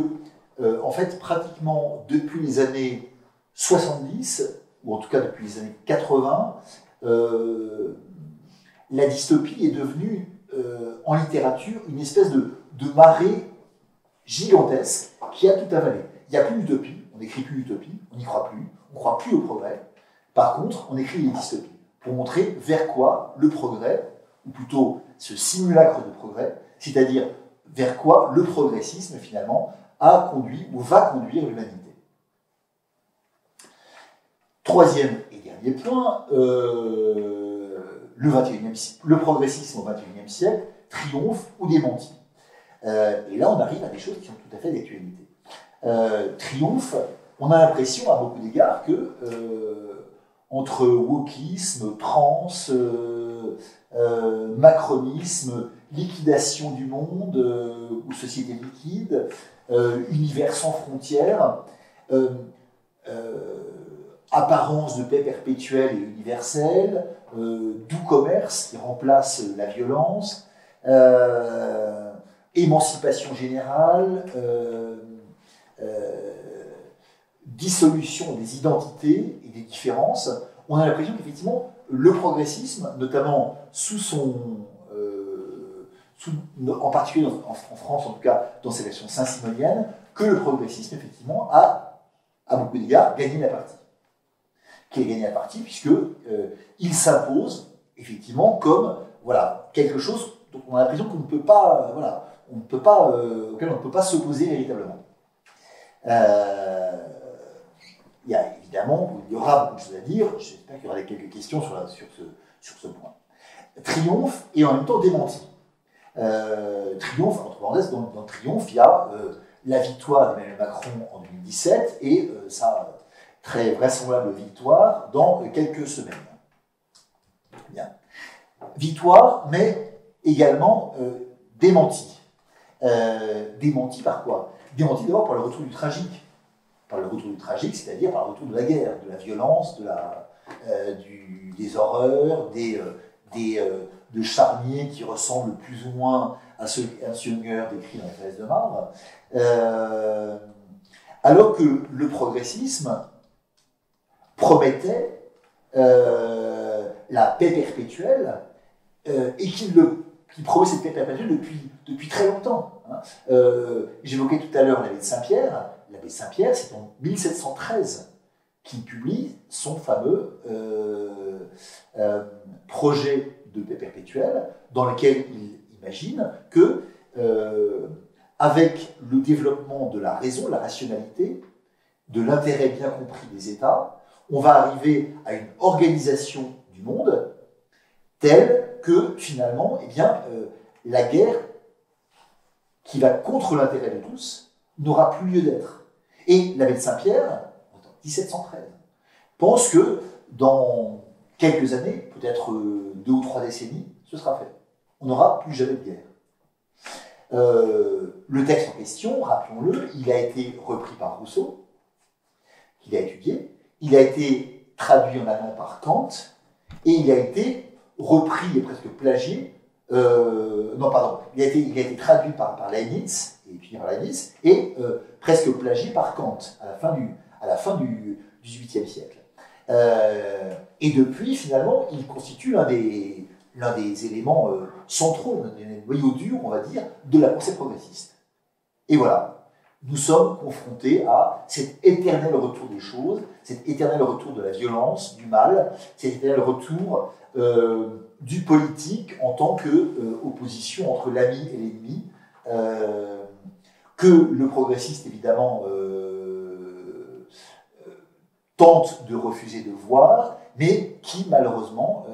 en fait, pratiquement depuis les années 70, ou en tout cas depuis les années 80, la dystopie est devenue, en littérature, une espèce de marée gigantesque qui a tout avalé. Il n'y a plus d'utopie, on n'écrit plus d'utopie, on n'y croit plus, on ne croit plus au progrès. Par contre, on écrit les dystopies pour montrer vers quoi le progrès, ou plutôt ce simulacre de progrès, c'est-à-dire vers quoi le progressisme, finalement, a conduit ou va conduire l'humanité. Troisième et dernier point, le progressisme au XXIe siècle triomphe ou démentit. Et là, on arrive à des choses qui sont tout à fait d'actualité. Triomphe, on a l'impression, à beaucoup d'égards, que entre wokisme, trans, macronisme, liquidation du monde, ou société liquide, univers sans frontières, apparence de paix perpétuelle et universelle, doux commerce qui remplace la violence, émancipation générale, dissolution des identités et des différences, on a l'impression qu'effectivement, le progressisme, notamment en particulier en France, en tout cas dans cette action saint-simonienne, que le progressisme, effectivement, a, à beaucoup d'égards, gagné la partie. Qui a gagné la partie, puisqu'il s'impose, effectivement, comme quelque chose dont on a l'impression qu'on ne peut pas, auquel on ne peut pas s'opposer véritablement. Il y aura beaucoup de choses à dire, j'espère qu'il y aura quelques questions sur ce point. Triomphe et en même temps démenti. Triomphe, entre parenthèses, dans Triomphe, il y a la victoire d'Emmanuel Macron en 2017 et sa très vraisemblable victoire dans quelques semaines. Bien. Victoire, mais également démenti. Démenti par quoi? Démenti d'abord par le retour du tragique. Par le retour du tragique, c'est-à-dire par le retour de la guerre, de la violence, des horreurs, de charniers qui ressemblent plus ou moins à ceux Hunger décrit dans les Falaises de Marbre. Alors que le progressisme promettait la paix perpétuelle et qu'il promet cette paix perpétuelle depuis très longtemps. J'évoquais tout à l'heure l'abbé de Saint-Pierre. L'abbé Saint-Pierre, c'est en 1713 qu'il publie son fameux projet de paix perpétuelle, dans lequel il imagine que, avec le développement de la raison, de la rationalité, de l'intérêt bien compris des États, on va arriver à une organisation du monde telle que, finalement, la guerre qui va contre l'intérêt de tous n'aura plus lieu d'être. Et l'abbé de Saint-Pierre, en 1713, pense que dans quelques années, peut-être 2 ou 3 décennies, ce sera fait. On n'aura plus jamais de guerre. Le texte en question, rappelons-le, il a été repris par Rousseau, qu'il a étudié, il a été traduit en allemand par Kant, et il a été repris et presque plagié, non pardon, il a été traduit par Leibniz, et puis par Leibniz, et presque plagié par Kant à la fin du XVIIIe siècle. Et depuis, finalement, il constitue l'un des éléments centraux, l'un des noyaux durs, on va dire, de la pensée progressiste. Et voilà, nous sommes confrontés à cet éternel retour des choses, cet éternel retour de la violence, du mal, cet éternel retour du politique en tant qu'opposition entre l'ami et l'ennemi, que le progressiste, évidemment, tente de refuser de voir, mais qui, malheureusement,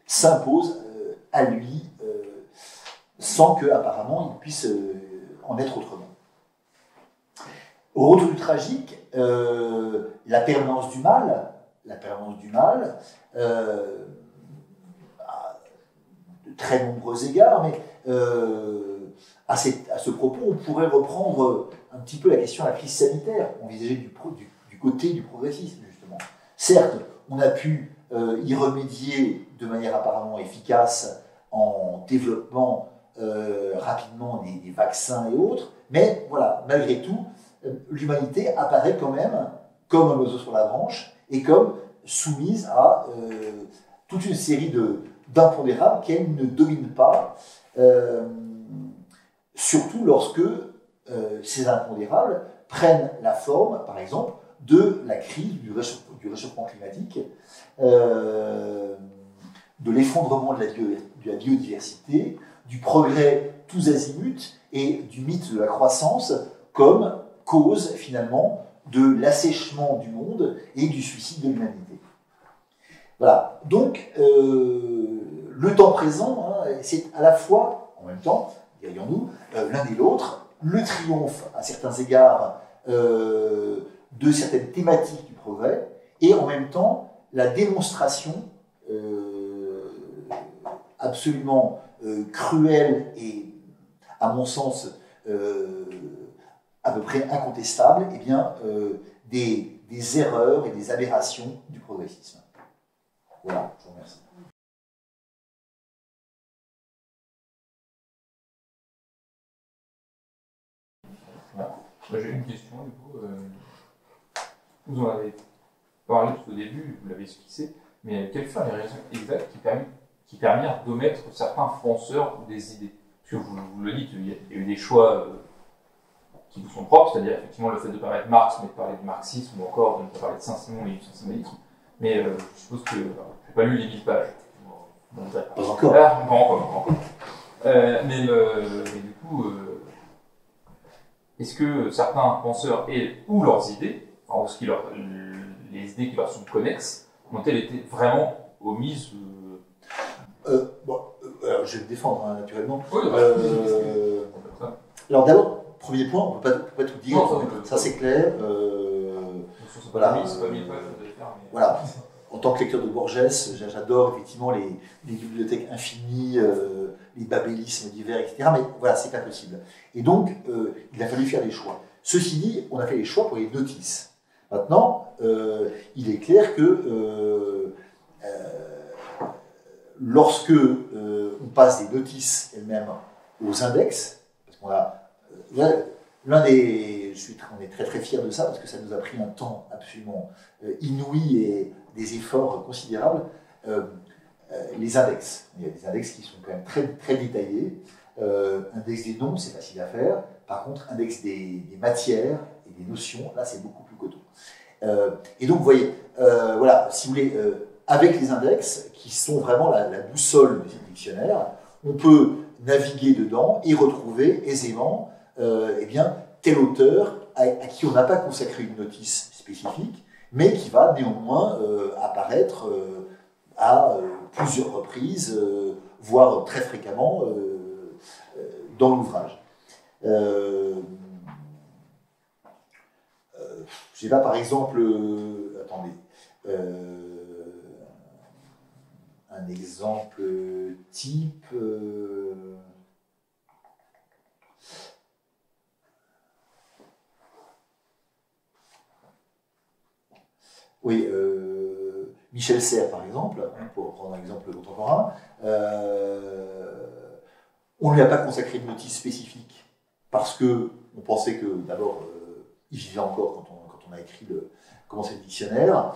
s'impose à lui sans qu'apparemment il puisse en être autrement. Au retour du tragique, la permanence du mal, à de très nombreux égards, mais à ce propos, on pourrait reprendre un petit peu la question de la crise sanitaire, envisagée du côté du progressisme, justement. Certes, on a pu y remédier de manière apparemment efficace en développant rapidement des vaccins et autres, mais voilà, malgré tout, l'humanité apparaît quand même comme un oiseau sur la branche et comme soumise à toute une série d'impondérables qu'elle ne domine pas, surtout lorsque ces impondérables prennent la forme, par exemple, de la crise du réchauffement climatique, de l'effondrement de la biodiversité, du progrès tous azimuts et du mythe de la croissance comme cause finalement de l'assèchement du monde et du suicide de l'humanité. Voilà, donc le temps présent, hein, c'est à la fois, en même temps, dirions-nous, l'un et l'autre, le triomphe à certains égards de certaines thématiques du progrès, et en même temps la démonstration absolument cruelle et, à mon sens, à peu près incontestable, eh bien, des erreurs et des aberrations du progressisme. Voilà, je vous remercie. J'ai une question, du coup. Vous en avez parlé tout au début, vous l'avez esquissé, mais quelles sont les raisons exactes qui permirent d'omettre certains penseurs ou des idées? Parce que vous le dites, il y a eu des choix qui vous sont propres, c'est-à-dire effectivement le fait de ne pas mettre Marx, mais de parler du marxisme, ou encore de ne pas parler de Saint-Simon et du saint-simonisme. Mais je suppose que je n'ai pas lu les 1000 pages. Pas encore. Pas encore. Mais du coup, est-ce que certains penseurs ou leurs idées, en ce qui les idées qui leur sont connexes, ont-elles été vraiment omises alors, je vais me défendre, hein, naturellement. Oui, alors d'abord, premier point, on ne peut pas tout dire, non, ça c'est clair. Voilà, voilà. En tant que lecteur de Borges, j'adore effectivement les bibliothèques infinies, les babélismes divers, etc. Mais voilà, c'est pas possible. Et donc, il a fallu faire des choix. Ceci dit, on a fait les choix pour les notices. Maintenant, il est clair que lorsque on passe des notices elles-mêmes aux index, parce qu'on a on est très très fiers de ça parce que ça nous a pris un temps absolument inouï et des efforts considérables. Les index, il y a des index qui sont quand même très très détaillés. Index des noms, c'est facile à faire. Par contre, index des matières et des notions, là c'est beaucoup plus coton. Et donc vous voyez, voilà, si vous voulez, avec les index qui sont vraiment la boussole du dictionnaire, on peut naviguer dedans et retrouver aisément eh bien, tel auteur à qui on n'a pas consacré une notice spécifique, mais qui va néanmoins apparaître à plusieurs reprises, voire très fréquemment dans l'ouvrage. je sais pas, par exemple, attendez, un exemple type. Oui, Michel Serres, par exemple, pour prendre un exemple contemporain, on ne lui a pas consacré de notice spécifique parce que on pensait que, d'abord, il vivait encore quand on a écrit comment c'est le dictionnaire.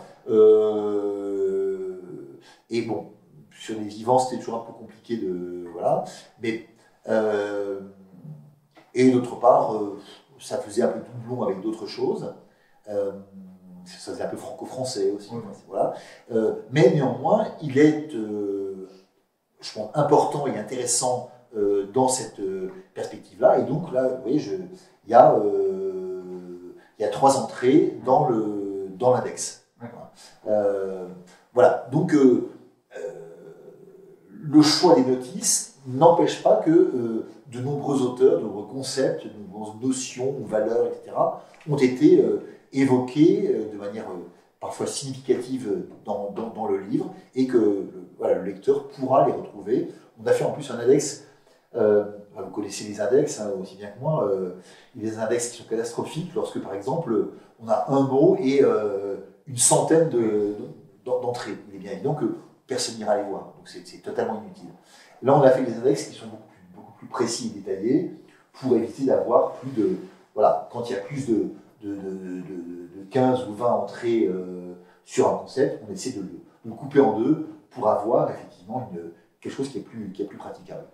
Et bon, sur les vivants, c'était toujours un peu compliqué de. Voilà. Mais, et d'autre part, ça faisait un peu doublon avec d'autres choses. Ça faisait un peu franco-français aussi. Voilà. Mais néanmoins, il est, je pense, important et intéressant dans cette perspective-là. Et donc là, vous voyez, il y a 3 entrées dans l'index. Voilà. Donc, le choix des notices n'empêche pas que de nombreux auteurs, de nombreux concepts, de nombreuses notions ou valeurs, etc., ont été évoqués de manière parfois significative dans le livre, et que voilà, le lecteur pourra les retrouver. On a fait en plus un index, vous connaissez les index hein, aussi bien que moi, il y a des index qui sont catastrophiques lorsque par exemple on a un mot et une centaine d'entrées. Il est bien évident que personne n'ira les voir, donc c'est totalement inutile. Là on a fait des index qui sont beaucoup plus précis et détaillés pour éviter d'avoir plus de... Voilà, quand il y a plus de 15 ou 20 entrées sur un concept, on essaie de le couper en deux pour avoir effectivement quelque chose qui est plus praticable.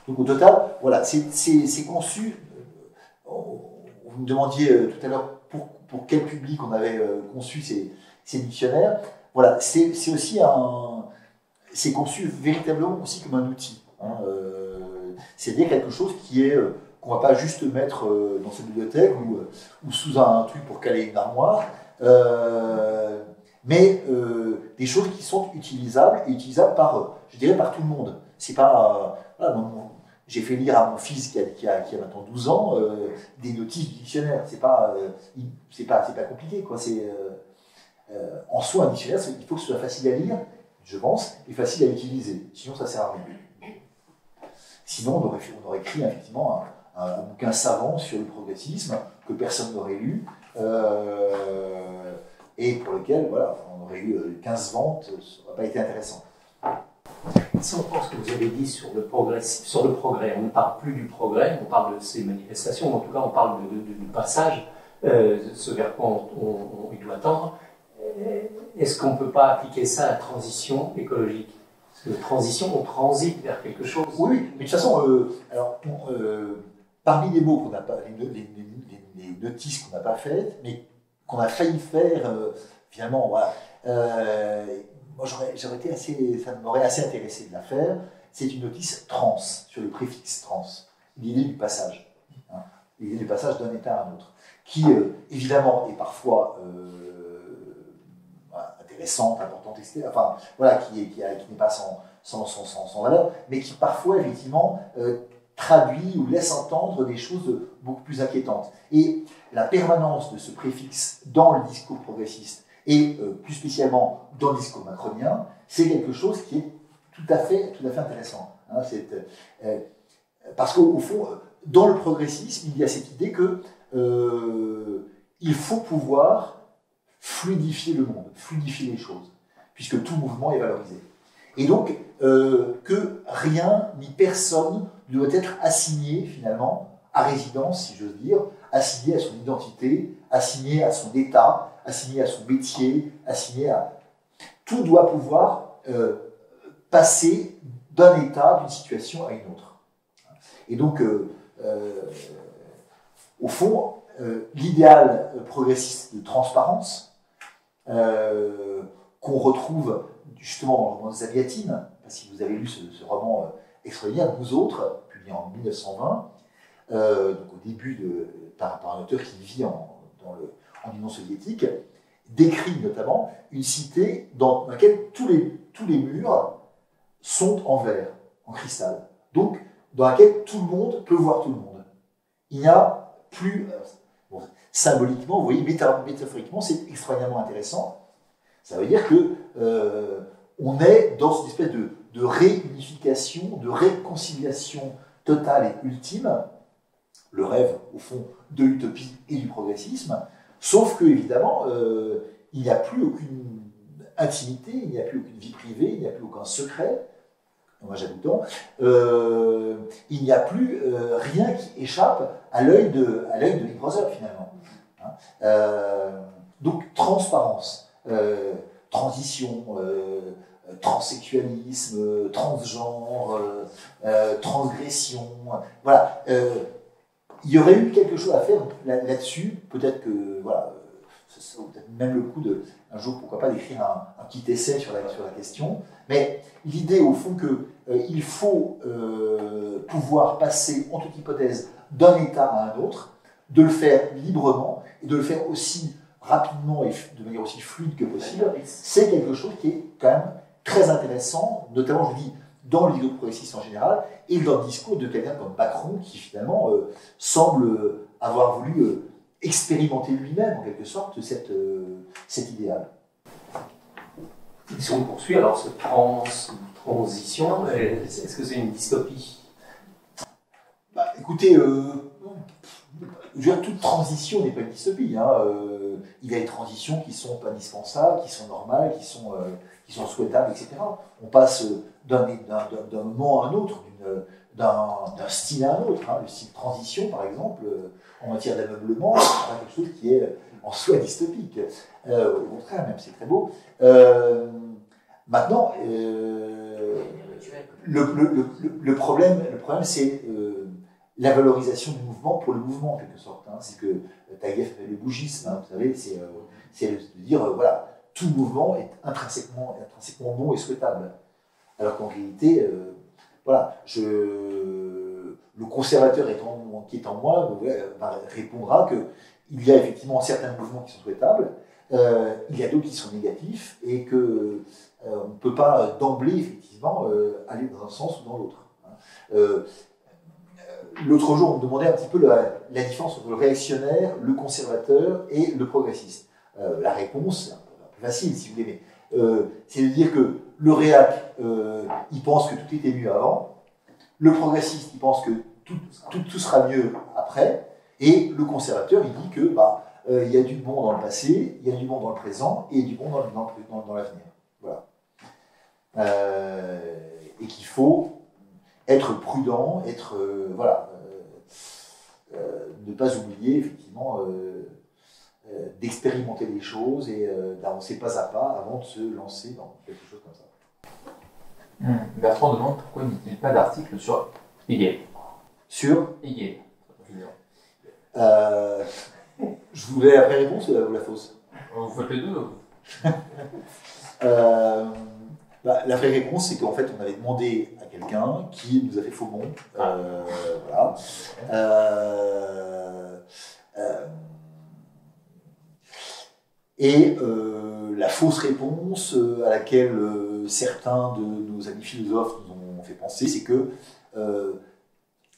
Donc au total, voilà, c'est conçu. Vous me demandiez tout à l'heure pour quel public on avait conçu ces dictionnaires. Voilà, c'est aussi c'est conçu véritablement aussi comme un outil. Hein, c'est-à-dire quelque chose qui est qu'on ne va pas juste mettre dans cette bibliothèque ou sous un truc pour caler une armoire, mais des choses qui sont utilisables et utilisables je dirais, par tout le monde. C'est pas... j'ai fait lire à mon fils qui a maintenant 12 ans des notices du dictionnaire. C'est pas compliqué, quoi. En soi, un dictionnaire, il faut que ce soit facile à lire, je pense, et facile à utiliser. Sinon, ça ne sert à rien. Sinon, on aurait écrit effectivement un bouquin savant sur le progressisme que personne n'aurait lu et pour lequel voilà, on aurait eu 15 ventes, ça n'aurait pas été intéressant. Si on pense que vous avez dit sur le progrès, on ne parle plus du progrès, on parle de ces manifestations, en tout cas on parle du passage, ce vers quoi il doit tendre. Est-ce qu'on ne peut pas appliquer ça à la transition écologique? Parce que transition, on transite vers quelque chose. Oui, mais de toute façon, parmi les mots qu'on n'a pas, les notices qu'on n'a pas faites, mais qu'on a failli faire, finalement, voilà. Moi, ça m'aurait assez intéressé de la faire. C'est une notice trans, sur le préfixe trans, l'idée du passage, hein, l'idée du passage d'un état à un autre, qui évidemment est parfois intéressante, importante, etc. Enfin, voilà, qui n'est pas sans valeur, mais qui parfois, effectivement, traduit ou laisse entendre des choses beaucoup plus inquiétantes. Et la permanence de ce préfixe dans le discours progressiste, et plus spécialement dans le discours macronien, c'est quelque chose qui est tout à fait intéressant. Hein, parce qu'au fond, dans le progressisme, il y a cette idée que il faut pouvoir fluidifier le monde, fluidifier les choses, puisque tout mouvement est valorisé. Et donc, que rien ni personne ne doit être assigné, finalement, à résidence, si j'ose dire, assigné à son identité, assigné à son état, assigné à son métier, assigné à... Tout doit pouvoir passer d'un état, d'une situation à une autre. Et donc, au fond, l'idéal progressiste de transparence, qu'on retrouve justement dans le roman Zaviatine, si vous avez lu ce roman extraordinaire, Nous autres, publié en 1920, donc au début par un auteur qui vit en Union soviétique, décrit notamment une cité dans laquelle tous les murs sont en verre, en cristal. Donc, dans laquelle tout le monde peut voir tout le monde. Il n'y a plus... Bon, symboliquement, vous voyez, métaphoriquement, c'est extraordinairement intéressant. Ça veut dire que on est dans une espèce de réunification, de réconciliation totale et ultime, le rêve, au fond, de l'utopie et du progressisme, sauf que, évidemment, il n'y a plus aucune intimité, il n'y a plus aucune vie privée, il n'y a plus aucun secret, moi j'adoutant, il n'y a plus rien qui échappe à l'œil de Big Brother, finalement. Donc, transparence, transition, transsexualisme, transgenre, transgression, voilà. Il y aurait eu quelque chose à faire là-dessus, peut-être que, voilà, ça vaut peut-être même le coup de, un jour, pourquoi pas, d'écrire un petit essai sur la question, mais l'idée, au fond, qu'il faut pouvoir passer, en toute hypothèse, d'un état à un autre, de le faire librement, et de le faire aussi rapidement et de manière aussi fluide que possible, c'est quelque chose qui est quand même très intéressant, notamment, je dis, dans le discours progressiste en général, et dans le discours de quelqu'un comme Macron, qui finalement semble avoir voulu expérimenter lui-même, en quelque sorte, cet idéal. Si on poursuit, alors ce transition, est-ce que c'est une dystopie? Écoutez, je veux dire, toute transition n'est pas une dystopie. Il y a des transitions qui sont indispensables, qui sont normales, qui sont souhaitables, etc. On passe d'un moment à un autre, d'un style à un autre. Le style transition, par exemple, en matière d'ameublement, c'est pas quelque chose qui est en soi dystopique. Au contraire, même, c'est très beau. Maintenant, le problème, c'est la valorisation du mouvement pour le mouvement, en quelque sorte. C'est ce que Taguieff appelle le bougisme, vous savez, c'est de dire, voilà, tout mouvement est intrinsèquement bon et souhaitable. Alors qu'en réalité, voilà, le conservateur qui est en moi répondra qu'il y a effectivement certains mouvements qui sont souhaitables, il y a d'autres qui sont négatifs, et qu'on ne peut pas d'emblée, effectivement, aller dans un sens ou dans l'autre. L'autre jour, on me demandait un petit peu la différence entre le réactionnaire, le conservateur et le progressiste. La réponse, c'est un peu facile, si vous voulez, mais c'est de dire que le réac, il pense que tout était mieux avant, le progressiste, il pense que tout sera mieux après, et le conservateur, il dit que il y a du bon dans le passé, il y a du bon dans le présent, et il y a du bon dans l'avenir. Voilà. Et qu'il faut être prudent, ne pas oublier effectivement d'expérimenter les choses et d'avancer pas à pas avant de se lancer dans quelque chose comme ça. Bertrand demande pourquoi n'y a pas d'article sur Hegel. Sur Hegel. Je voulais la vraie réponse ou la fausse? Vous faites les deux. La vraie réponse, c'est qu'en fait, on avait demandé à quelqu'un qui nous a fait faux bon. Voilà. Et la fausse réponse à laquelle certains de nos amis philosophes nous ont fait penser, c'est que,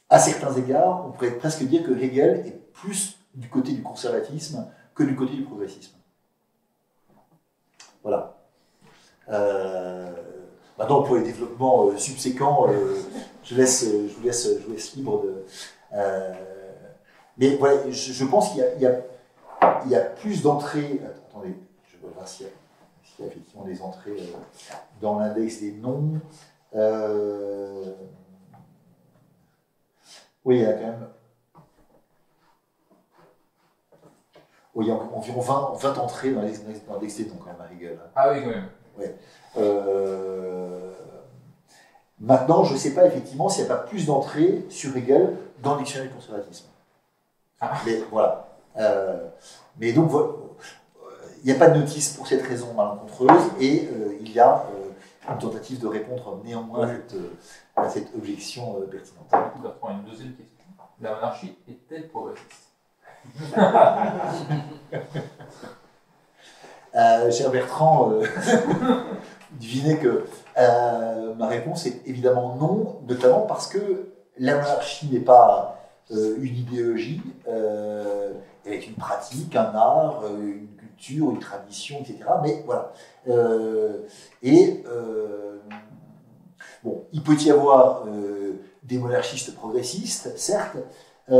à certains égards, on pourrait presque dire que Hegel est plus du côté du conservatisme que du côté du progressisme. Voilà. Maintenant, pour les développements subséquents, je vous laisse libre de. Mais voilà, je pense qu'il y a plus d'entrées. Attendez, je vais voir s'il y a effectivement des entrées dans l'index des noms. Oui, il y a quand même. Oui, il y a environ 20 entrées dans l'index des noms, quand même, à Hegel. Ah oui, quand même. Ouais. Maintenant, je ne sais pas effectivement s'il n'y a pas plus d'entrées sur Hegel dans le dictionnaire du conservatisme. Mais voilà. Mais donc, il n'y a pas de notice pour cette raison malencontreuse, et il y a une tentative de répondre néanmoins à cette objection pertinente. Bertrand, une deuxième question. La monarchie est-elle progressiste? Cher Bertrand, devinez que ma réponse est évidemment non, notamment parce que la monarchie n'est pas une idéologie, elle est une pratique, un art, une culture, une tradition, etc. Mais voilà. Bon, il peut y avoir des monarchistes progressistes, certes, il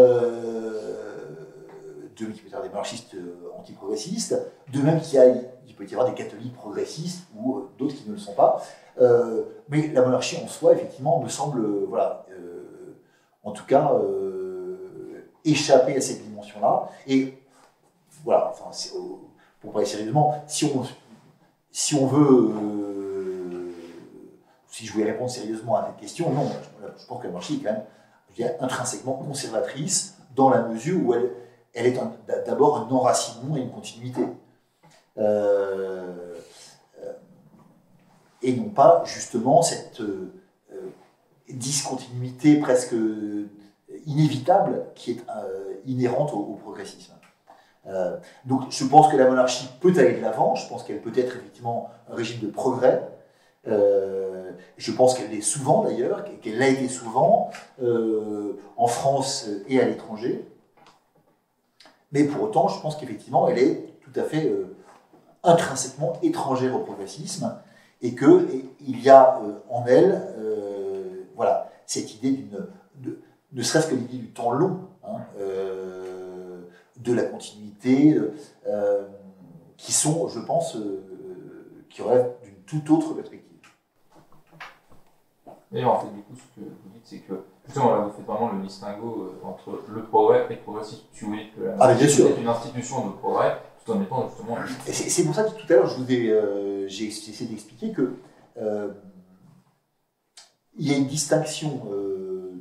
peut y avoir des monarchistes antiprogressistes, de même il peut y avoir des catholiques progressistes ou d'autres qui ne le sont pas. Mais la monarchie en soi, effectivement, me semble, en tout cas, échapper à cette dimension-là. Et voilà, enfin, pour parler sérieusement, si on veut, si je voulais répondre sérieusement à cette question, non, je pense que la monarchie est quand même, je dirais, intrinsèquement conservatrice dans la mesure où elle est d'abord un enracinement et une continuité. Et non pas justement cette discontinuité presque inévitable qui est inhérente au progressisme. Donc je pense que la monarchie peut aller de l'avant, je pense qu'elle peut être effectivement un régime de progrès. Je pense qu'elle l'est souvent d'ailleurs, qu'elle l'a été souvent en France et à l'étranger. Mais pour autant, je pense qu'effectivement, elle est tout à fait intrinsèquement étrangère au progressisme et qu'il y a en elle voilà, cette idée ne serait-ce que l'idée du temps long, hein, de la continuité, qui sont, je pense, qui relèvent d'une toute autre perspective. D'ailleurs, en fait, du coup, ce que vous dites, c'est que, justement, là, vous faites vraiment le distinguo entre le progrès et le progressisme. Tu vous dites que la monarchie est une institution de progrès, tout en étant justement... C'est pour ça que tout à l'heure, j'ai essayé d'expliquer que il y a une distinction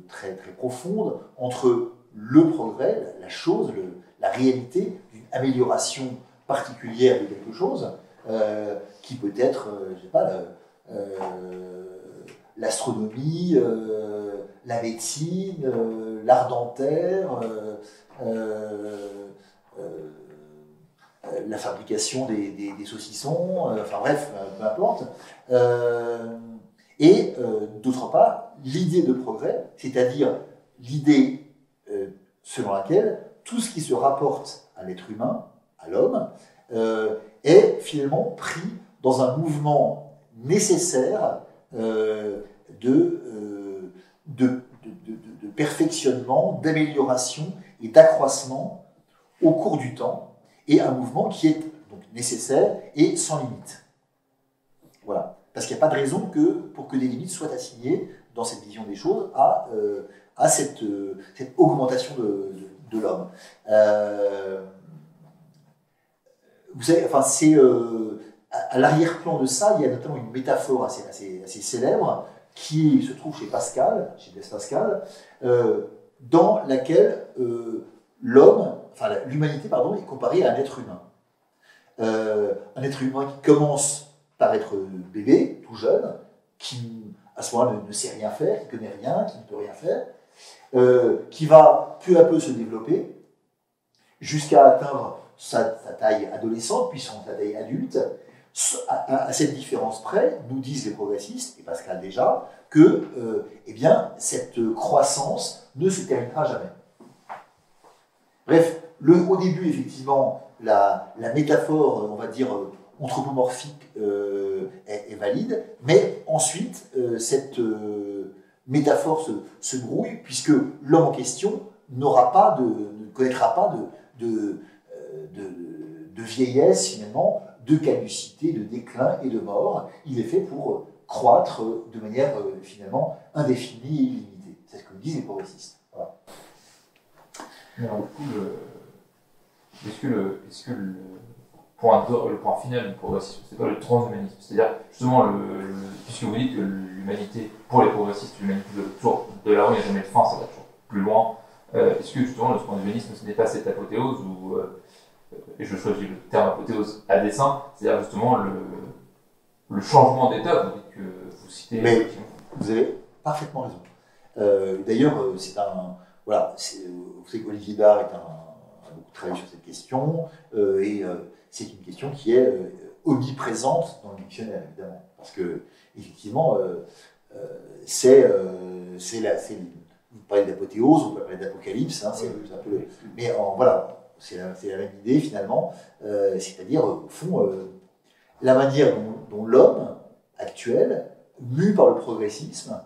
très, très profonde entre le progrès, la chose, la réalité, d'une amélioration particulière de quelque chose, qui peut être, je sais pas, l'astronomie, la médecine, l'art dentaire, la fabrication des saucissons, enfin bref, peu importe. Et d'autre part, l'idée de progrès, c'est-à-dire l'idée selon laquelle tout ce qui se rapporte à l'être humain, à l'homme, est finalement pris dans un mouvement nécessaire de perfectionnement, d'amélioration et d'accroissement au cours du temps, et un mouvement qui est donc nécessaire et sans limite. Voilà. Parce qu'il n'y a pas de raison pour que des limites soient assignées dans cette vision des choses à cette augmentation de l'homme. Vous savez, enfin, c'est à l'arrière-plan de ça, il y a notamment une métaphore assez célèbre qui se trouve chez Blaise Pascal, dans laquelle l'humanité, est comparée à un être humain. Un être humain qui commence par être bébé, tout jeune, qui à ce moment-là ne sait rien faire, qui ne connaît rien, qui ne peut rien faire, qui va peu à peu se développer jusqu'à atteindre sa taille adolescente, puis sa taille adulte. À cette différence près, nous disent les progressistes, et Pascal déjà, que cette croissance ne se terminera jamais. Bref, au début, effectivement, la métaphore, on va dire, anthropomorphique est valide, mais ensuite, cette métaphore se brouille, puisque l'homme en question ne connaîtra pas de vieillesse, finalement, de caducité, de déclin et de mort. Il est fait pour croître de manière, finalement, indéfinie et illimitée. C'est ce que disent les progressistes. Voilà. Alors, du coup, est-ce que le point final du progressisme, c'est pas le transhumanisme? C'est-à-dire, justement, puisque vous dites que l'humanité, pour les progressistes, l'humanité de là où il n'y a jamais de fin, ça va toujours plus loin. Est-ce que, justement, le transhumanisme, ce n'est pas cette apothéose où, et je choisis le terme apothéose à dessein, c'est-à-dire, justement, le changement d'état, vous dites que vous citez... Mais vous avez parfaitement raison. D'ailleurs, c'est un... Voilà, vous savez qu'Olivier Dard a beaucoup travaillé sur cette question, et c'est une question qui est omniprésente dans le dictionnaire, évidemment. Parce que, effectivement, c'est vous parlez d'apothéose, on peut parler d'apocalypse, hein, c'est un peu mais voilà, c'est la même idée finalement, c'est-à-dire, au fond, la manière dont l'homme actuel, mu par le progressisme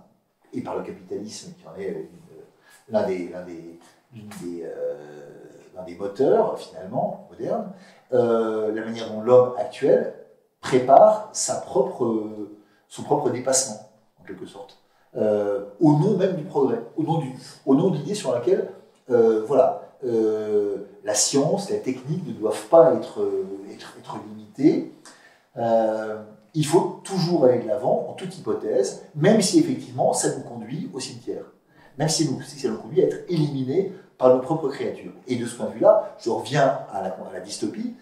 et par le capitalisme, qui en est l'un des moteurs finalement modernes, la manière dont l'homme actuel prépare son propre dépassement, en quelque sorte, au nom même du progrès, au nom d'idées sur laquelle la science, la technique ne doivent pas être limitées. Il faut toujours aller de l'avant, en toute hypothèse, même si effectivement ça nous conduit au cimetière, même si ça nous conduit à être éliminés par nos propres créatures. Et de ce point de vue-là, je reviens à la dystopie.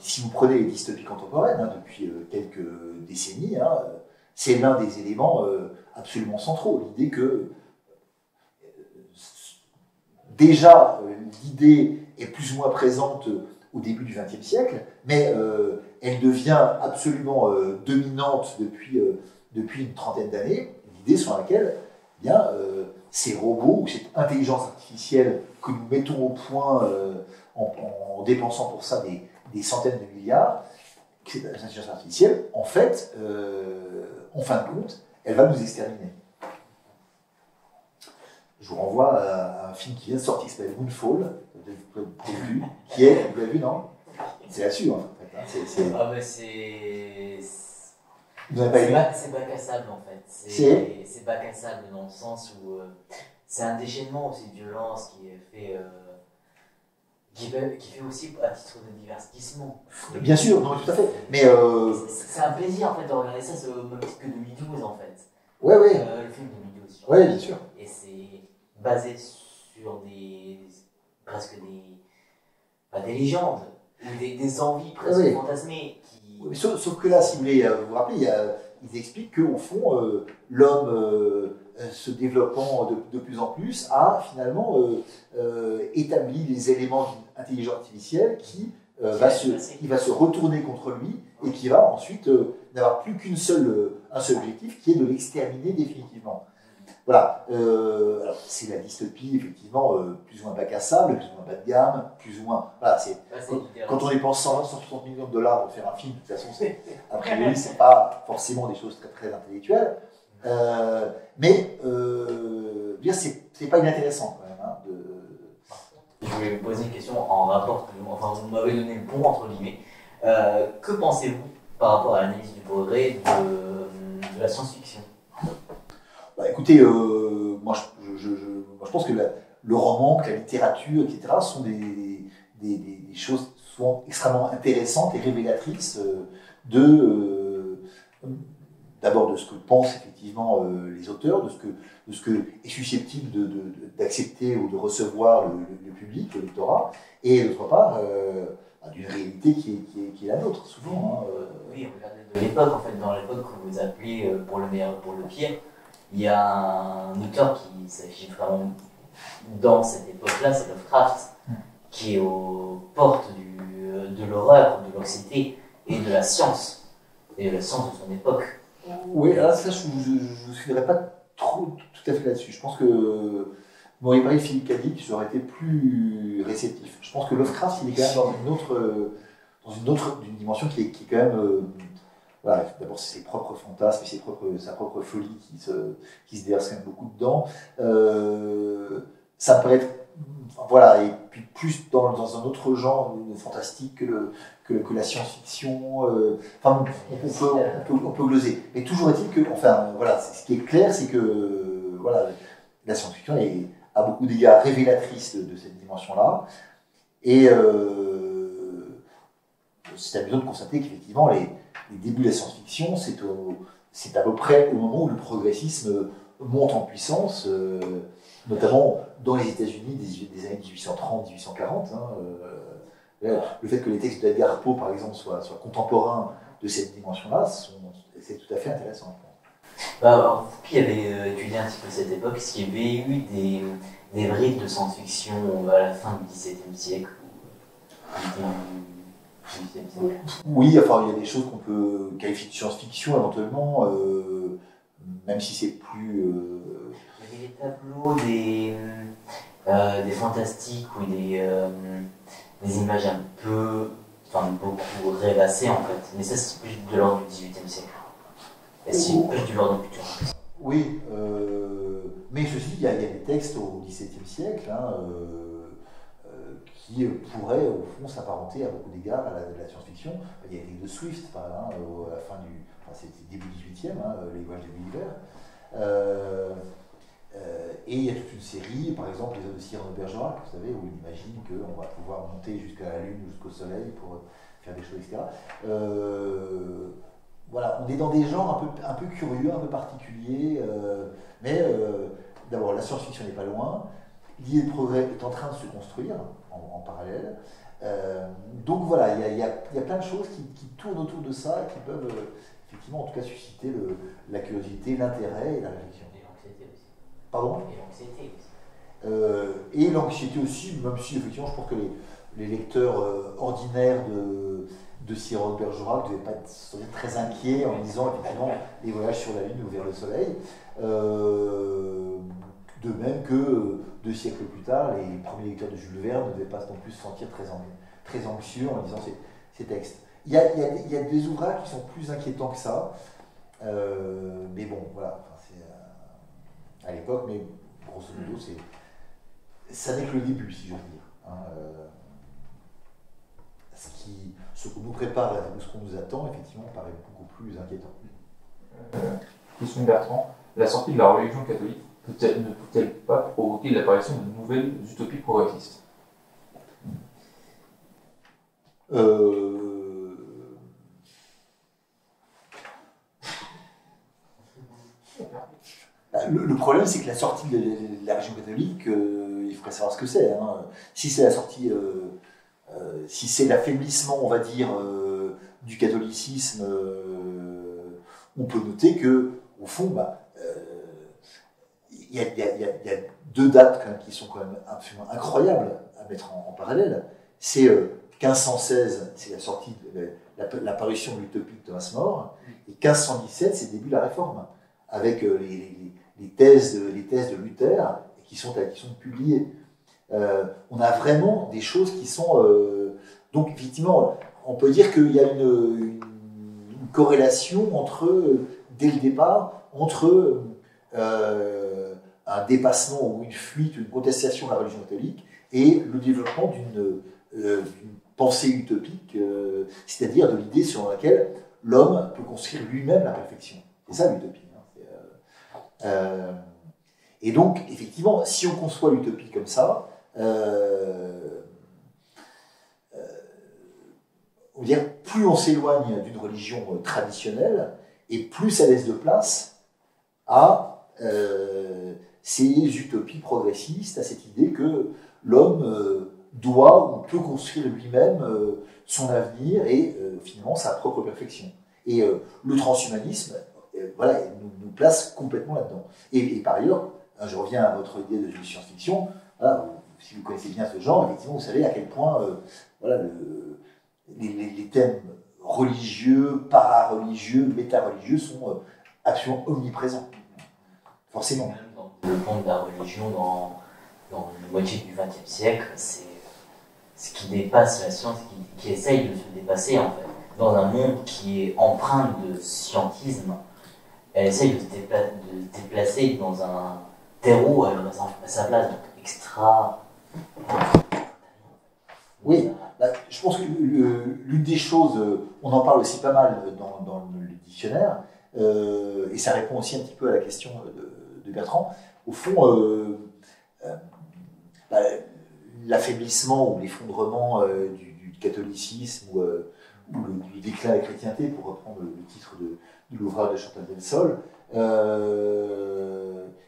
Si vous prenez les dystopies contemporaines, hein, depuis quelques décennies, hein, c'est l'un des éléments absolument centraux. L'idée que déjà l'idée est plus ou moins présente au début du XXe siècle, mais elle devient absolument dominante depuis une trentaine d'années, l'idée sur laquelle ces robots, ou cette intelligence artificielle que nous mettons au point en dépensant pour ça des centaines de milliards, cette intelligence artificielle, en fait, en fin de compte, elle va nous exterminer. Je vous renvoie à un film qui vient de sortir qui s'appelle Moonfall, vous l'avez vu, vous l'avez vu, non? C'est là-dessus, en fait. Hein. Ah, mais c'est. Vous n'avez pas aimé? C'est bac à sable, en fait. C'est bac à sable dans le sens où c'est un déchaînement aussi de violence qui est fait. Qui fait aussi à titre de divertissement. Bien sûr, non, tout à fait. Mais c'est un plaisir, en fait, de regarder ça, c'est au même titre que 2012, en fait. Ouais. Le film 2012. Ouais, bien sûr. Et c'est basé sur presque des légendes, ou des envies presque fantasmées. Oui, sauf que là, si vous voulez vous rappeler, ils expliquent qu'au fond, l'homme se développant de plus en plus a finalement établi les éléments d'une intelligence artificielle qui va se retourner contre lui et qui va ensuite n'avoir plus un seul objectif, qui est de l'exterminer définitivement. Voilà, alors c'est la dystopie, effectivement, plus ou moins bac à sable, plus ou moins bas de gamme, plus ou moins. Voilà, quand on dépense 160 millions de dollars pour faire un film, de toute façon, a priori, c'est pas forcément des choses très, très intellectuelles. Mais c'est pas inintéressant quand même. Hein, Je voulais vous poser une question en rapport, enfin vous m'avez donné le pont entre guillemets. Que pensez-vous par rapport à l'analyse du progrès de la science-fiction? Écoutez, moi je pense que le roman, que la littérature, etc. sont des choses souvent extrêmement intéressantes et révélatrices d'abord de ce que pensent effectivement les auteurs, de ce que est susceptible d'accepter ou de recevoir le public, le lectorat, et d'autre part d'une réalité qui est la nôtre, souvent. Oui, regardez de l'époque, en fait, dans l'époque que vous appelez pour le meilleur, pour le pire, il y a un auteur qui s'agit vraiment dans cette époque-là, c'est Lovecraft, qui est aux portes de l'horreur, de l'anxiété et de la science de son époque. Oui, là, ça, je ne suivrai pas tout à fait là-dessus. Je pense que vous m'auriez parlé de Philippe K. Dick, j'aurais été plus réceptif. Je pense que Lovecraft, il est quand même dans une dimension qui est quand même. Voilà, d'abord, c'est ses propres fantasmes, sa propre folie qui se déverse quand même beaucoup dedans. Ça peut être. Voilà, et puis plus dans un autre genre fantastique que la science-fiction. Enfin, on peut gloser. Mais toujours est-il que, enfin, voilà, ce qui est clair, c'est que voilà, la science-fiction est à beaucoup d'égards révélatrice de cette dimension-là. Et c'est amusant de constater qu'effectivement, les débuts de la science-fiction, c'est à peu près au moment où le progressisme monte en puissance, notamment dans les États-Unis des années 1830-1840. Le fait que les textes d'Edgar Poe, par exemple, soient contemporains de cette dimension-là, c'est tout à fait intéressant. Alors, vous qui avez étudié un petit peu cette époque, est-ce qu'il y avait eu des brides de science-fiction à la fin du XVIIe siècle Oui, enfin, il y a des choses qu'on peut qualifier de science-fiction éventuellement. même si c'est plus... Il y avait des tableaux, des fantastiques ou des images un peu, enfin beaucoup rêvassées en fait. Mais ça c'est plus de l'ordre du XVIIIe siècle. Et c'est plus de l'ordre du futur. Oui, mais ceci dit, il y a des textes au XVIIe siècle qui pourraient au fond s'apparenter à beaucoup d'égards à la science-fiction. Il y a les de Swift, par exemple, à la fin du... Enfin, c'était début 18e, les voyages de Gulliver. Et il y a toute une série, par exemple les Odyssées de Bergerac, vous savez, où il imagine qu'on va pouvoir monter jusqu'à la Lune ou jusqu'au Soleil pour faire des choses, etc. Voilà, on est dans des genres un peu curieux, un peu particuliers, mais d'abord la science-fiction n'est pas loin, l'idée de progrès est en train de se construire en parallèle. Donc voilà, il y a plein de choses qui tournent autour de ça et qui peuvent effectivement en tout cas susciter la curiosité, l'intérêt et la réflexion. Et l'anxiété aussi. Pardon ? Et l'anxiété aussi. Et l'anxiété aussi, même si effectivement je pense que les lecteurs ordinaires de Cyrano de Bergerac ne devaient pas être très inquiets en lisant effectivement les voyages sur la Lune ou vers le Soleil. De même que 2 siècles plus tard, les premiers lecteurs de Jules Verne ne devaient pas non plus se sentir très anxieux en lisant ces textes. Il y a des ouvrages qui sont plus inquiétants que ça, mais bon, voilà, enfin, c'est à l'époque, mais grosso modo, ça n'est que le début, si j'ose dire. Ce qu'on nous prépare et ce qu'on nous attend, effectivement, paraît beaucoup plus inquiétant. Question de Bertrand. La sortie de la religion catholique ne peut-elle pas provoquer l'apparition de nouvelles utopies progressistes ? Le problème, c'est que la sortie de la religion catholique, il faudrait savoir ce que c'est. Si c'est la sortie, si c'est l'affaiblissement, on va dire, du catholicisme, on peut noter que, au fond, il y a 2 dates quand même, qui sont quand même absolument incroyables à mettre en parallèle. C'est 1516, c'est la sortie, l'apparition de l'utopie de Thomas More, et 1517, c'est le début de la Réforme, avec les thèses de Luther qui sont publiées. On a vraiment des choses qui sont... donc effectivement, on peut dire qu'il y a une corrélation dès le départ, entre un dépassement ou une fuite, une contestation de la religion catholique et le développement d'une pensée utopique, c'est-à-dire de l'idée selon laquelle l'homme peut construire lui-même la perfection. C'est ça l'utopie. Et donc, effectivement, si on conçoit l'utopie comme ça, on va dire, plus on s'éloigne d'une religion traditionnelle, et plus ça laisse de place à ces utopies progressistes, à cette idée que l'homme doit ou peut construire lui-même son avenir et finalement sa propre perfection. Et le transhumanisme voilà, nous place complètement là-dedans. Et par ailleurs, je reviens à votre idée de science-fiction, voilà, si vous connaissez bien ce genre, effectivement, vous savez à quel point voilà, les thèmes religieux, para-religieux, méta-religieux sont absolument omniprésents. Forcément. Même dans le monde de la religion, dans la moitié du XXe siècle, c'est ce qui dépasse la science, qui essaye de se dépasser en fait. Dans un monde qui est empreint de scientisme, elle essaye de se déplacer dans un terreau à sa place, donc extra. Oui, je pense que l'une des choses, on en parle aussi pas mal dans le dictionnaire, et ça répond aussi un petit peu à la question de Bertrand. Au fond, l'affaiblissement ou l'effondrement du catholicisme ou du déclin de la chrétienté, pour reprendre le titre de l'ouvrage de Chantal Delsol,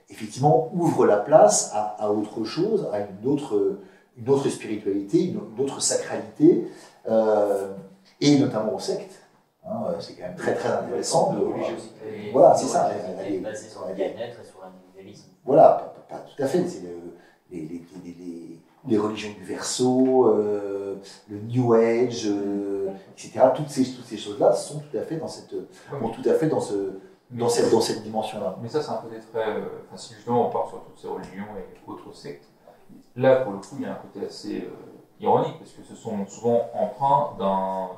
effectivement ouvre la place à autre chose, à une autre spiritualité, une autre sacralité, et notamment aux sectes. C'est quand même très très intéressant. Voilà, c'est ça. Elle est basée sur le bien-être et sur l'individualisme. Voilà, pas tout à fait. C'est les religions du Verseau, le New Age, etc. Toutes ces choses-là sont tout à fait dans dans cette dimension-là. Mais ça, c'est un côté très. Enfin, si justement on part sur toutes ces religions et autres sectes, là, pour le coup, il y a un côté assez ironique, parce que ce sont souvent empreints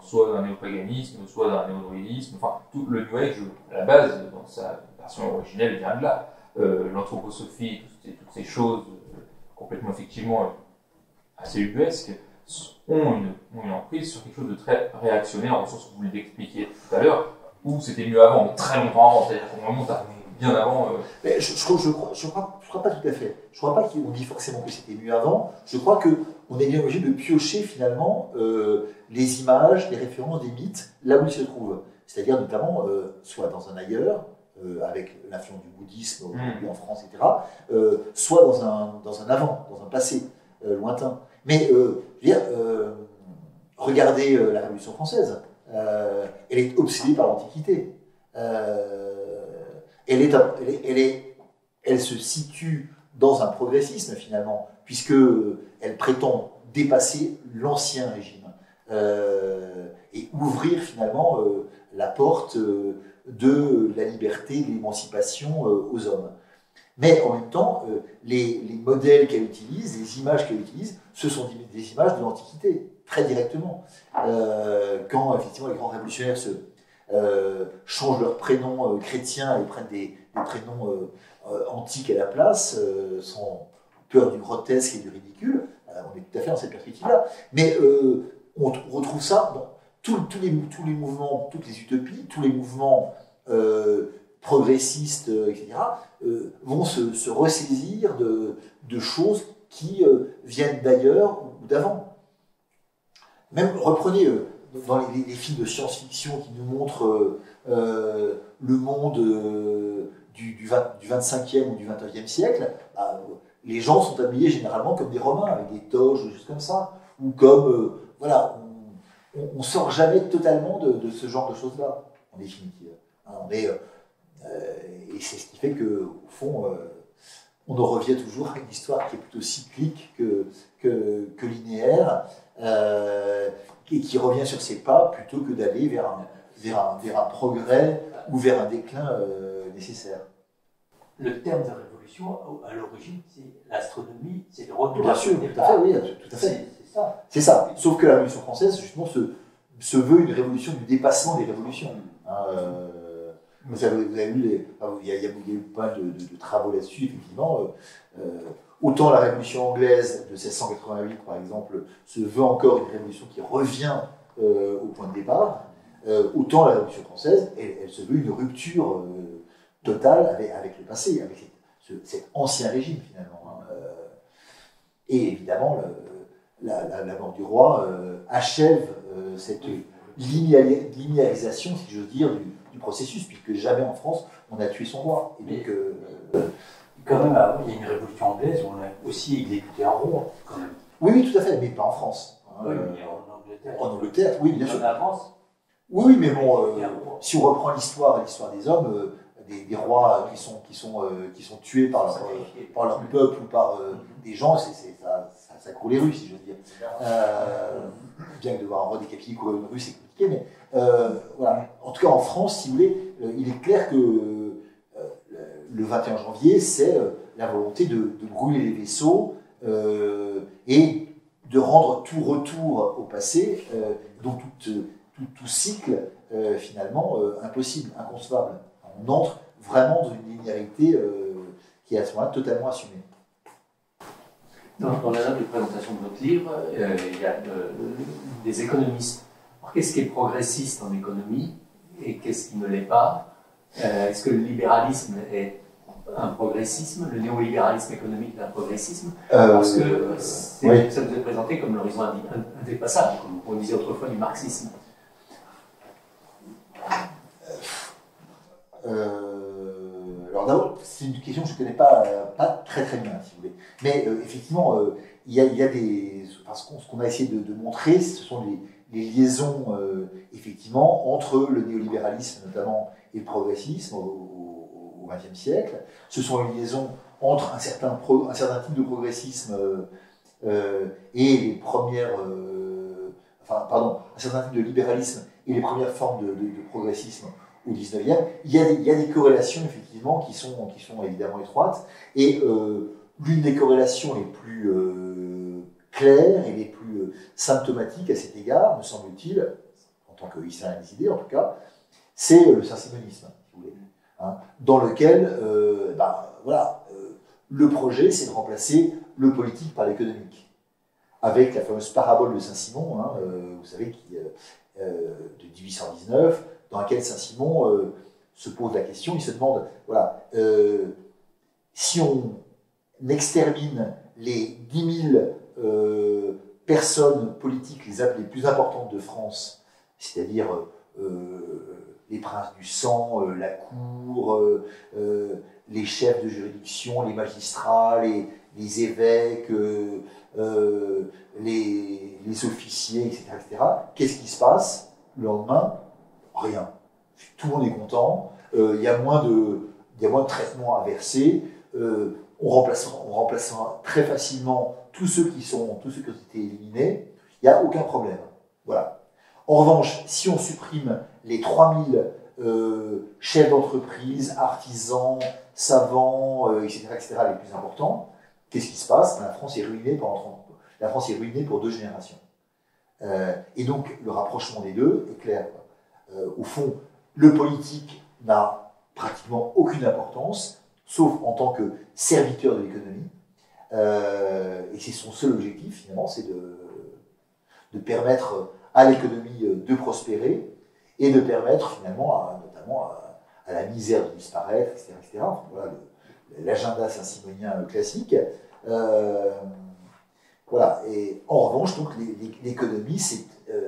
soit d'un néopaganisme, soit d'un néo-druidisme. Enfin, tout le New Age, à la base, dans sa version originelle, vient de là. L'anthroposophie, toutes ces choses complètement, effectivement, assez ubuesques, ont une emprise sur quelque chose de très réactionnaire, au sens où vous l'expliquiez tout à l'heure, où c'était mieux avant, mais très longtemps avant, c'est-à-dire qu'on remonte à bien avant. Mais je crois pas tout à fait. Je crois pas qu'on dit forcément que c'était mieux avant. Je crois qu'on est bien obligé de piocher finalement les images, les références des mythes là où ils se trouvent. C'est-à-dire notamment soit dans un ailleurs, avec l'influence du bouddhisme aujourd'hui en France, etc., soit dans un avant, dans un passé lointain. Mais je veux dire, regardez la Révolution française. Elle est obsédée par l'Antiquité. Elle se situe dans un progressisme finalement, puisque elle prétend dépasser l'ancien régime et ouvrir finalement la porte de la liberté, de l'émancipation aux hommes. Mais en même temps, les modèles qu'elle utilise, les images qu'elle utilise, ce sont des images de l'Antiquité, très directement. Quand effectivement les grands révolutionnaires changent leur prénom chrétien et prennent des prénoms antiques à la place, sans peur du grotesque et du ridicule, on est tout à fait dans cette perspective-là. Mais on retrouve ça dans tous les mouvements, toutes les utopies, tous les mouvements progressistes, etc., vont se ressaisir de choses qui viennent d'ailleurs ou d'avant. Même, reprenez dans les films de science-fiction qui nous montrent le monde du 25e ou du 29e siècle, les gens sont habillés généralement comme des Romains, avec des toges, des choses comme ça, ou comme, voilà, on ne sort jamais totalement de ce genre de choses-là, en définitive. Et c'est ce qui fait qu'au fond, on en revient toujours à une histoire qui est plutôt cyclique que linéaire, et qui revient sur ses pas plutôt que d'aller vers un progrès ou vers un déclin nécessaire. Le terme de révolution, à l'origine, c'est l'astronomie, c'est le retour. Bien sûr, tout à fait, oui, tout à fait. C'est ça. C'est ça. Sauf que la Révolution française, justement, se veut une révolution du dépassement des révolutions. Vous avez lu, il y a eu pas mal de travaux là-dessus, effectivement. Autant la Révolution anglaise de 1688, par exemple, se veut encore une révolution qui revient au point de départ, autant la Révolution française, elle se veut une rupture totale avec le passé, avec cet ancien régime, finalement. Et évidemment, la mort du roi achève cette linéarisation, si j'ose dire, du processus, puisque jamais en France on a tué son roi. Et donc, quand même, il y a une révolution anglaise où on a aussi exécuté un roi, quand même. Oui, tout à fait, mais pas en France. Oui, mais en Angleterre. En Angleterre, oui, bien sûr. En France. Oui, mais bon, si on reprend l'histoire des hommes, des rois qui sont tués par leur peuple ou par des gens, ça court les rues, si je veux dire. Bien que de voir un roi décapité courir une rue, c'est compliqué, mais voilà. En tout cas, en France, si vous voulez, il est clair que le 21 janvier, c'est la volonté de brûler les vaisseaux et de rendre tout retour au passé, donc tout cycle, finalement, impossible, inconcevable. On entre vraiment dans une linéarité qui est à ce moment-là totalement assumée. Dans la note de présentation de votre livre, il y a des économistes. Alors, qu'est-ce qui est progressiste en économie et qu'est-ce qui ne l'est pas? Est-ce que le libéralisme est un progressisme, le néolibéralisme économique est un progressisme? Parce que oui, ça nous est présenté comme l'horizon indépassable, comme on disait autrefois du marxisme. Alors d'abord, c'est une question que je ne connais pas très très bien, si vous voulez. Mais effectivement, il y a des... Parce ce qu'on a essayé de montrer, ce sont les liaisons, effectivement, entre le néolibéralisme notamment et le progressisme au XXe siècle. Ce sont les liaisons entre un certain type de progressisme et les premières... un certain type de libéralisme et les premières formes de progressisme au 19e. Il y a des corrélations, effectivement, qui sont évidemment étroites. Et l'une des corrélations les plus claires et les plus symptomatiques à cet égard, me semble-t-il, en tant qu'historien des idées en tout cas, c'est le saint-simonisme, si vous voulez, hein, dans lequel le projet, c'est de remplacer le politique par l'économique. Avec la fameuse parabole de Saint-Simon, hein, vous savez, de 1819, dans laquelle Saint-Simon se pose la question, il se demande, voilà, si on extermine les 10 000 personnes politiques les plus importantes de France, c'est-à-dire les princes du sang, la cour, les chefs de juridiction, les magistrats, les évêques, les officiers, etc. Qu'est-ce qui se passe le lendemain? Rien. Tout le monde est content, il y a moins de traitements à verser, on remplacera très facilement tous ceux qui ont été éliminés, il n'y a aucun problème. Voilà. En revanche, si on supprime les 3000 chefs d'entreprise, artisans, savants, etc., les plus importants, qu'est-ce qui se passe? La France est ruinée pour 2 générations. Et donc, le rapprochement des deux est clair. Au fond, le politique n'a pratiquement aucune importance, sauf en tant que serviteur de l'économie. Et c'est son seul objectif, finalement, c'est de permettre à l'économie de prospérer et de permettre, finalement, notamment à la misère de disparaître, etc. Enfin, voilà l'agenda saint-simonien classique. Voilà. Et en revanche, donc, l'économie, c'est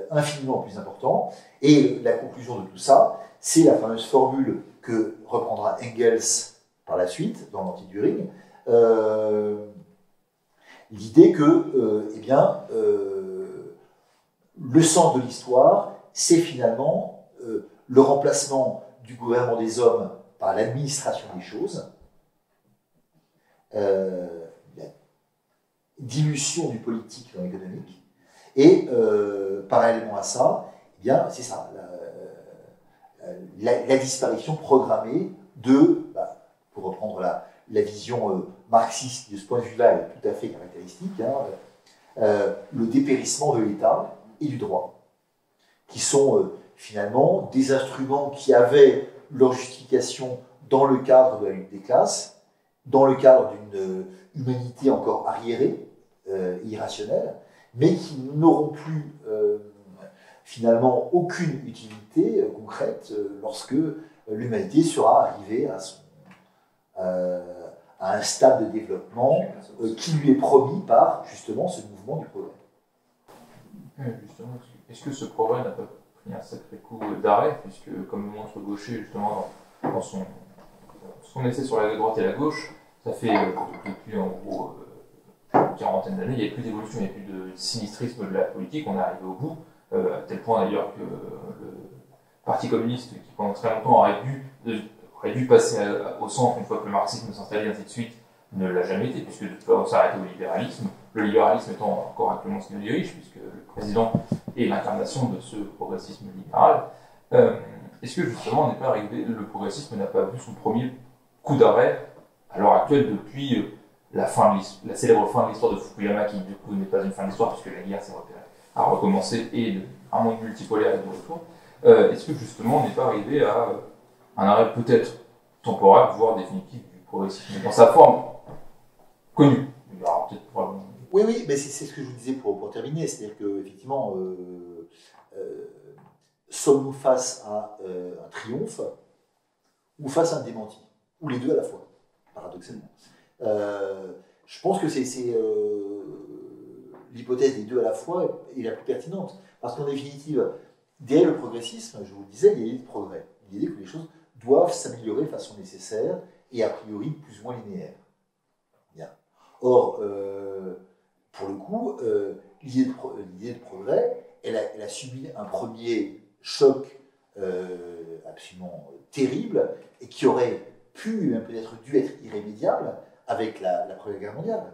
infiniment plus important. Et la conclusion de tout ça, c'est la fameuse formule que reprendra Engels par la suite, dans l'Anti-Düring, l'idée que, le sens de l'histoire, c'est finalement le remplacement du gouvernement des hommes par l'administration des choses, la dilution du politique dans l'économique, et parallèlement à ça, eh bien, c'est ça, la disparition programmée pour reprendre la vision marxiste de ce point de vue-là, elle est tout à fait caractéristique, le dépérissement de l'État et du droit, qui sont finalement des instruments qui avaient leur justification dans le cadre de la lutte des classes, dans le cadre d'une humanité encore arriérée, irrationnelle, mais qui n'auront plus finalement aucune utilité concrète lorsque l'humanité sera arrivée à un stade de développement qui lui est promis par justement ce mouvement du progrès. Justement, est-ce que ce progrès n'a pas pris un sacré coup d'arrêt, puisque, comme le montre Gaucher justement dans son essai sur la droite et la gauche, ça fait depuis en gros une quarantaine d'années, il n'y a plus d'évolution, il n'y a plus de sinistrisme de la politique, on est arrivé au bout, à tel point d'ailleurs que le Parti communiste, qui pendant très longtemps aurait dû passer au centre une fois que le marxisme s'installait, ainsi de suite, ne l'a jamais été, puisque de toute façon on s'est arrêté au libéralisme, le libéralisme étant encore actuellement ce qui nous dirige, puisque le président est l'incarnation de ce progressisme libéral. Est-ce que justement le progressisme n'a pas vu son premier coup d'arrêt à l'heure actuelle depuis la célèbre fin de l'histoire de Fukuyama, qui du coup n'est pas une fin de l'histoire puisque la guerre a recommencé et un monde multipolaire est de retour. Est-ce que justement on n'est pas arrivé à un arrêt peut-être temporaire, voire définitif du progressisme dans sa forme connue? Oui, mais c'est ce que je vous disais pour terminer, c'est-à-dire qu'effectivement, sommes-nous face à un triomphe ou face à un démenti, ou les deux à la fois, paradoxalement. Je pense que c'est l'hypothèse des deux à la fois est la plus pertinente, parce qu'en définitive, derrière le progressisme, je vous le disais, il y a l'idée de progrès, l'idée que les choses doivent s'améliorer de façon nécessaire et a priori plus ou moins linéaire. Bien. Or, pour le coup, l'idée de progrès, elle a subi un premier choc absolument terrible et qui aurait pu, même peut-être dû être irrémédiable avec la Première Guerre mondiale.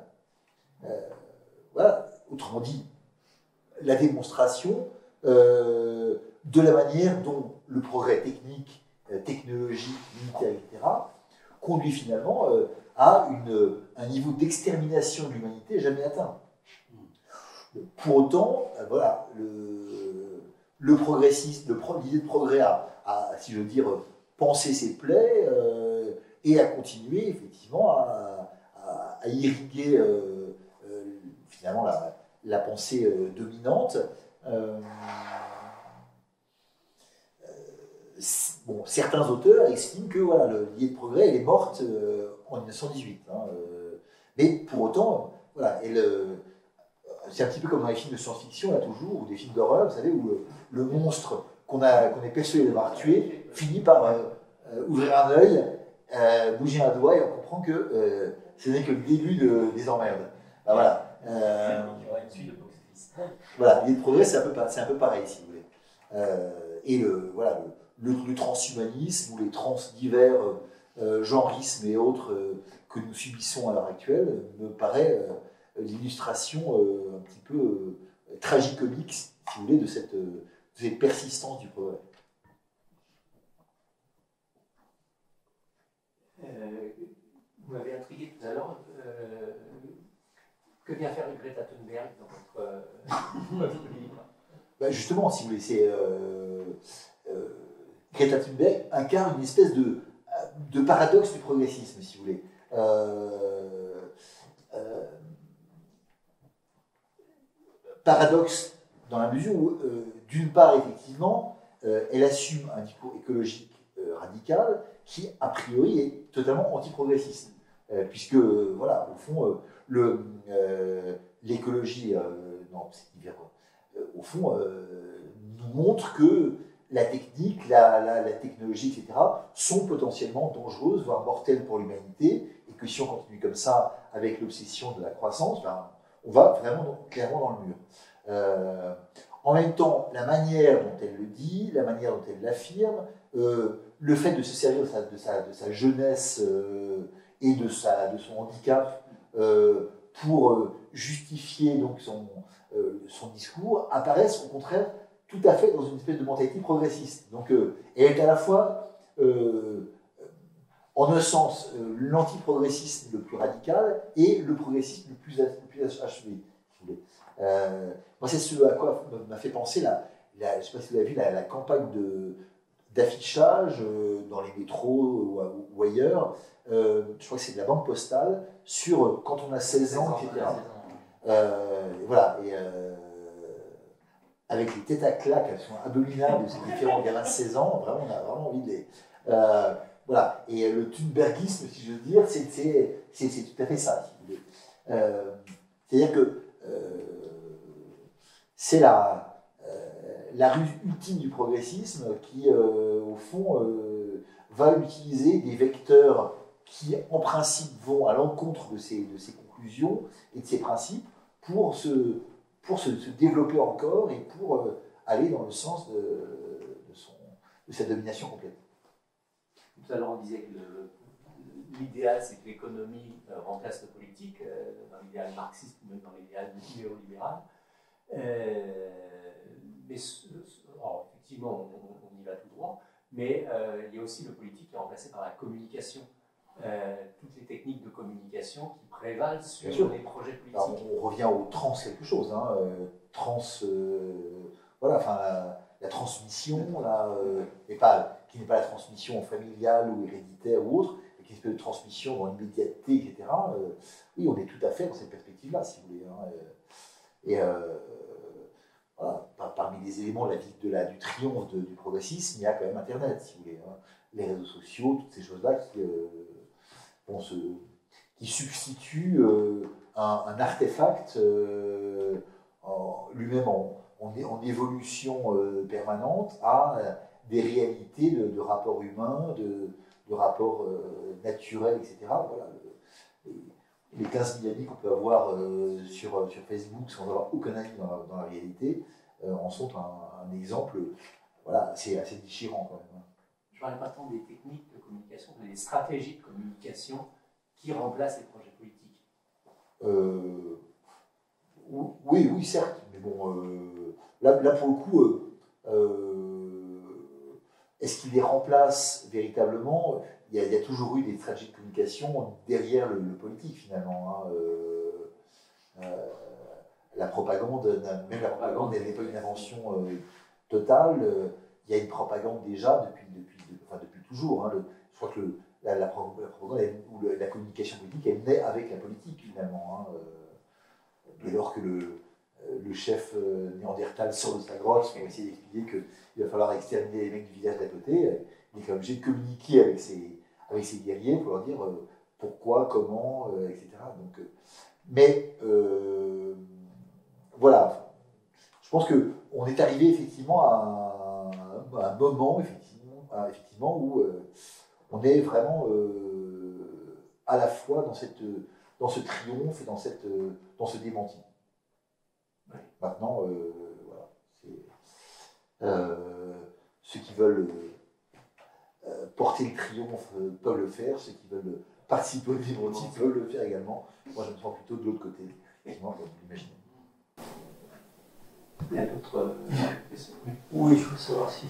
Voilà. Autrement dit, la démonstration de la manière dont le progrès technique technologiques, militaires, etc., conduit finalement à un niveau d'extermination de l'humanité jamais atteint. Pour autant, voilà, le progressisme, l'idée de progrès si je veux dire, penser ses plaies et à continuer effectivement à irriguer finalement la pensée dominante. Bon, certains auteurs estiment que voilà, l'idée de progrès elle est morte en 1918. Mais pour autant, voilà, c'est un petit peu comme dans les films de science-fiction, là toujours, ou des films d'horreur, vous savez, où le monstre qu'on est persuadé d'avoir tué finit par ouvrir un œil, bouger un doigt, et on comprend que ce n'est que le début des emmerdes. Ben, voilà. Voilà, l'idée de progrès, c'est un peu pareil, si vous voulez. Et le transhumanisme ou les trans divers genrismes et autres que nous subissons à l'heure actuelle me paraît l'illustration un petit peu tragicomique, si vous voulez, de cette persistance du progrès. Vous m'avez intrigué tout à l'heure. Que vient faire Greta Thunberg dans votre livre? Ben justement, si vous voulez, c'est Greta Thunberg incarne une espèce de paradoxe du progressisme, si vous voulez. Paradoxe dans la mesure où, d'une part, effectivement, elle assume un discours écologique radical qui, a priori, est totalement anti-progressiste. Puisque, voilà, au fond, l'écologie, non, c'est divers, quoi. Au fond, nous montre que la technique, la technologie, etc., sont potentiellement dangereuses, voire mortelles pour l'humanité, et que si on continue comme ça, avec l'obsession de la croissance, ben, on va vraiment clairement dans le mur. En même temps, la manière dont elle le dit, la manière dont elle l'affirme, le fait de se servir de sa jeunesse et de son handicap pour justifier donc son discours, apparaissent au contraire tout à fait dans une espèce de mentalité progressiste. Donc, elle est à la fois, en un sens, l'antiprogressisme le plus radical et le progressisme le plus achevé. Moi, c'est ce à quoi m'a fait penser je ne sais pas si vous avez vu la campagne d'affichage dans les métros ou ailleurs, je crois que c'est de la Banque Postale, sur quand on a 16 ans, etc. Voilà, et avec les têtes à claques, elles sont abominables, ces différents gamins de 16 ans, vraiment, on a vraiment envie de les... voilà, et le thunbergisme, si je veux dire, c'est tout à fait ça, si vous voulez. C'est-à-dire que c'est la ruse ultime du progressisme qui, au fond, va utiliser des vecteurs qui, en principe, vont à l'encontre de ses conclusions et de ses principes pour se développer encore et pour aller dans le sens de sa domination complète. Tout à l'heure, on disait que l'idéal, c'est que l'économie remplace le politique, dans l'idéal marxiste ou même dans l'idéal néolibéral. Mais effectivement, on y va tout droit, mais il y a aussi le politique qui est remplacé par la communication. Toutes les techniques de communication qui prévalent sur les projets politiques. Alors, on revient au trans quelque chose, hein, voilà, enfin la transmission, qui n'est pas la transmission familiale ou héréditaire ou autre, mais qui est une espèce de transmission dans l'immédiateté, etc. Oui, on est tout à fait dans cette perspective-là, si vous voulez. Voilà, parmi les éléments de du triomphe du progressisme, il y a quand même Internet, si vous voulez. Hein. Les réseaux sociaux, toutes ces choses-là qui substituent un artefact lui-même en évolution permanente à des réalités de rapports humains, de rapports naturels, etc. Voilà, les 15 000 amis qu'on peut avoir sur Facebook sans avoir aucun ami dans la réalité en sont un exemple. Voilà, c'est assez déchirant quand même. Je ne parlais pas tant des techniques de communication, mais des stratégies de communication qui remplacent les projets politiques. Oui, certes, mais bon, là pour le coup, est-ce qu'il les remplace véritablement? Il y a toujours eu des stratégies de communication derrière le politique, finalement. La propagande, même la propagande, elle n'est pas une invention totale. Il y a une propagande déjà depuis toujours. Hein. Je crois que la propagande ou la communication politique, elle naît avec la politique, finalement. Hein. Dès lors que le chef Néandertal sort de sa grotte pour essayer d'expliquer qu'il va falloir exterminer les mecs du village d'à côté, il est quand même obligé de communiquer avec ses guerriers pour leur dire pourquoi, comment, etc. Donc, mais voilà, je pense qu'on est arrivé effectivement à un moment effectivement où on est vraiment à la fois dans ce triomphe et dans ce démenti. Ouais. Maintenant, voilà, ceux qui veulent porter le triomphe peuvent le faire, ceux qui veulent participer au démenti peuvent le faire également. Moi, je me sens plutôt de l'autre côté, effectivement, comme vous l'imaginez. Il y a d'autres questions? Oui, je veux savoir si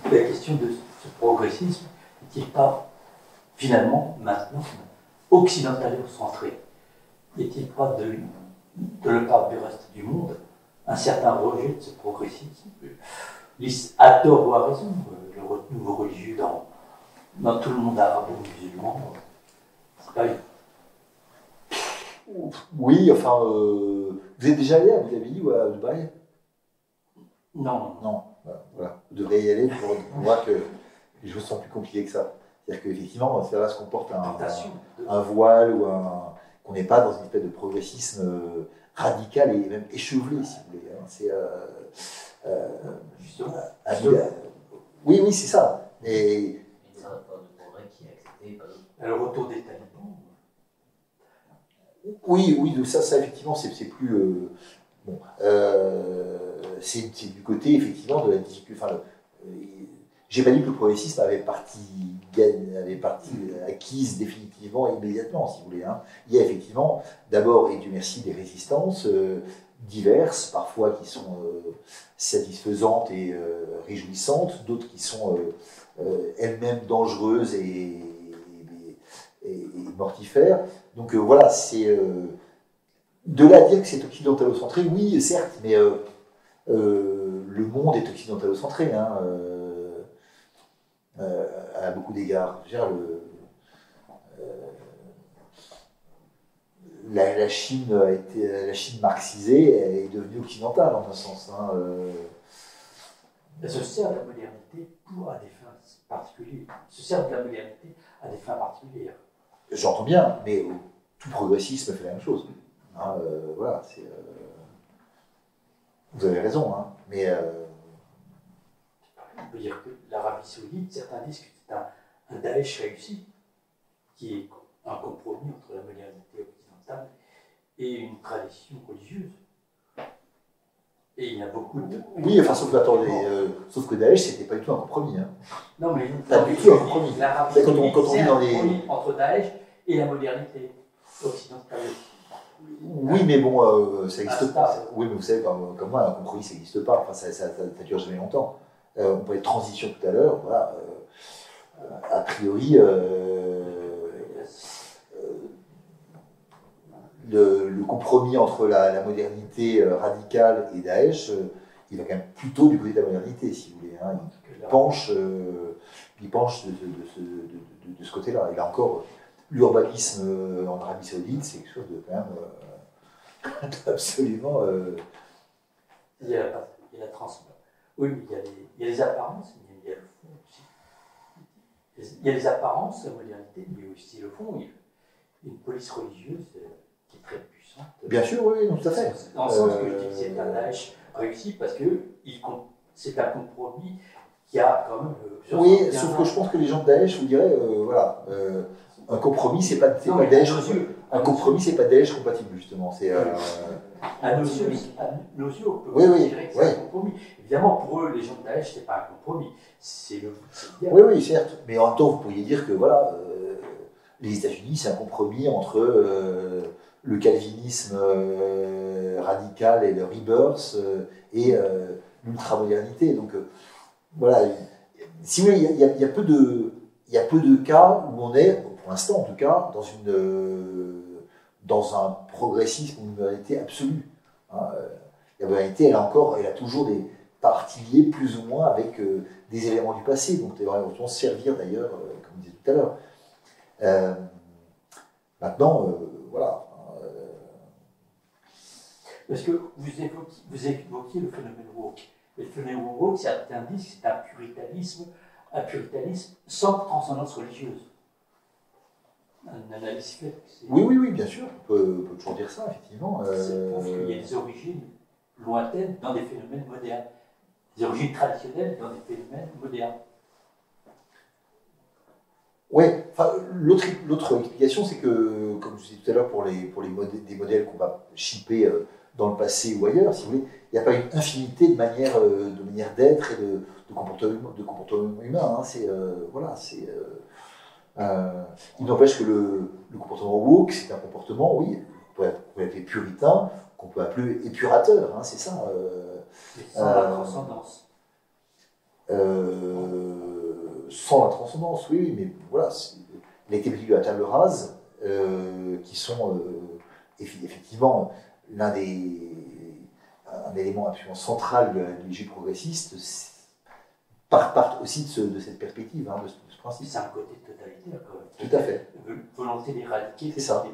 la question de ce progressisme n'est-il pas finalement maintenant occidentalo-centré? N'est-il pas de la part du reste du monde un certain rejet de ce progressisme, à tort ou à raison, le renouveau religieux dans tout le monde arabo-musulman? C'est pas une... Oui, enfin, vous êtes déjà allé à Abu Dhabi ou à Dubaï? Non. Non, voilà. Vous devrez y aller pour voir que les choses sont plus compliquées que ça. C'est-à-dire qu'effectivement, c'est là ce qu'on porte un voile ou qu'on n'est pas dans une espèce de progressisme radical et même échevelé, si vous voulez. Hein. C'est oui, c'est ça. Et une sorte de progrès qui est accepté par d'autres. Le retour des talibans. Oui, ça effectivement, c'est plus bon. C'est du côté effectivement de la difficulté. Enfin, j'ai pas dit que le progressisme avait partie acquise définitivement et immédiatement, si vous voulez. Hein. Il y a effectivement, d'abord, et Dieu merci, des résistances diverses, parfois qui sont satisfaisantes et réjouissantes, d'autres qui sont elles-mêmes dangereuses et mortifères. Donc voilà, c'est de là à dire que c'est occidentalo-centré, oui, certes, mais le monde est occidentalo-centré. Hein, à beaucoup d'égards. La Chine marxisée est devenue occidentale en un sens. Hein, Elle se sert de la modernité à des fins particulières. Se sert de la modernité à des fins particulières. J'entends bien, mais tout progressisme fait la même chose. Hein, voilà, vous avez raison, hein, mais on peut dire que l'Arabie Saoudite, certains disent que c'est un Daesh réussi, qui est un compromis entre la modernité occidentale et une tradition religieuse. Et il y a beaucoup de... Oui, enfin, sauf que Daesh, c'était pas du tout un compromis. Hein. Non, mais pas du tout un compromis. L'Arabie Saoudite, quand on c'est dans un compromis entre Daesh et la modernité occidentale. Oui, mais bon, ça n'existe pas. Oui, mais vous savez, comme moi, un compromis, ça n'existe pas. Enfin, ça dure jamais longtemps. On parlait de transition tout à l'heure. Voilà. A priori, le compromis entre la modernité radicale et Daesh, il va quand même plutôt du côté de la modernité, si vous voulez. Hein. Il penche de ce côté-là. Et là encore, l'urbanisme en Arabie Saoudite, c'est quelque chose de quand même absolument. Il y a la transformation. Oui, mais il y a les apparences, mais il y a le fond aussi. Il y a les apparences, la modernité, mais il y a aussi le fond. Il y a une police religieuse qui est très puissante. Bien sûr, oui, non, tout à fait. Dans le sens que je dis que c'est un Daesh réussi parce que c'est un compromis qui a quand même. Oui, sauf que je pense que les gens de Daesh vous diraient, voilà, un compromis, c'est pas Daesh. Un compromis, c'est pas Daesh compatible, justement. C'est. À nos yeux, on peut considérer que c'est un compromis. Évidemment, pour eux, les gens de Daesh, c'est pas un compromis. C'est le. Oui, certes. Mais en même temps, vous pourriez dire que voilà, les États-Unis, c'est un compromis entre le calvinisme radical et le rebirth et l'ultramodernité. Donc voilà, si vous voulez, il y a peu de cas où on est, pour l'instant en tout cas, dans un progressisme ou une modernité absolue. Hein. La modernité, elle a toujours des parties liées plus ou moins avec des éléments du passé, donc elle va éventuellement se servir d'ailleurs, comme je disais tout à l'heure. Maintenant, voilà. Parce que vous évoquiez le phénomène woke. Et le phénomène woke, certains disent que c'est un puritanisme sans transcendance religieuse. Une analyse faite. Oui, bien sûr, on peut toujours dire ça, effectivement. C'est prouve qu'il y a des origines lointaines dans des phénomènes modernes, des origines traditionnelles dans des phénomènes modernes. Oui, enfin, l'autre explication, c'est que, comme je disais tout à l'heure, pour des modèles qu'on va shipper dans le passé ou ailleurs, si vous voulez, il n'y a pas une infinité de manières d'être et de comportement humain. Hein. Il n'empêche que le comportement woke, c'est un comportement, oui, qu'on peut appeler puritain, qu'on peut appeler épurateur, hein, c'est ça. Sans la transcendance. Sans la transcendance, oui, mais voilà, il a été vécu à table rase, qui sont effectivement un élément absolument central de l'idéologie progressiste, partent aussi de cette perspective, hein, de ce principe. C'est un côté totalitaire, quand même. Tout à fait. Volonté d'éradiquer c'est ça.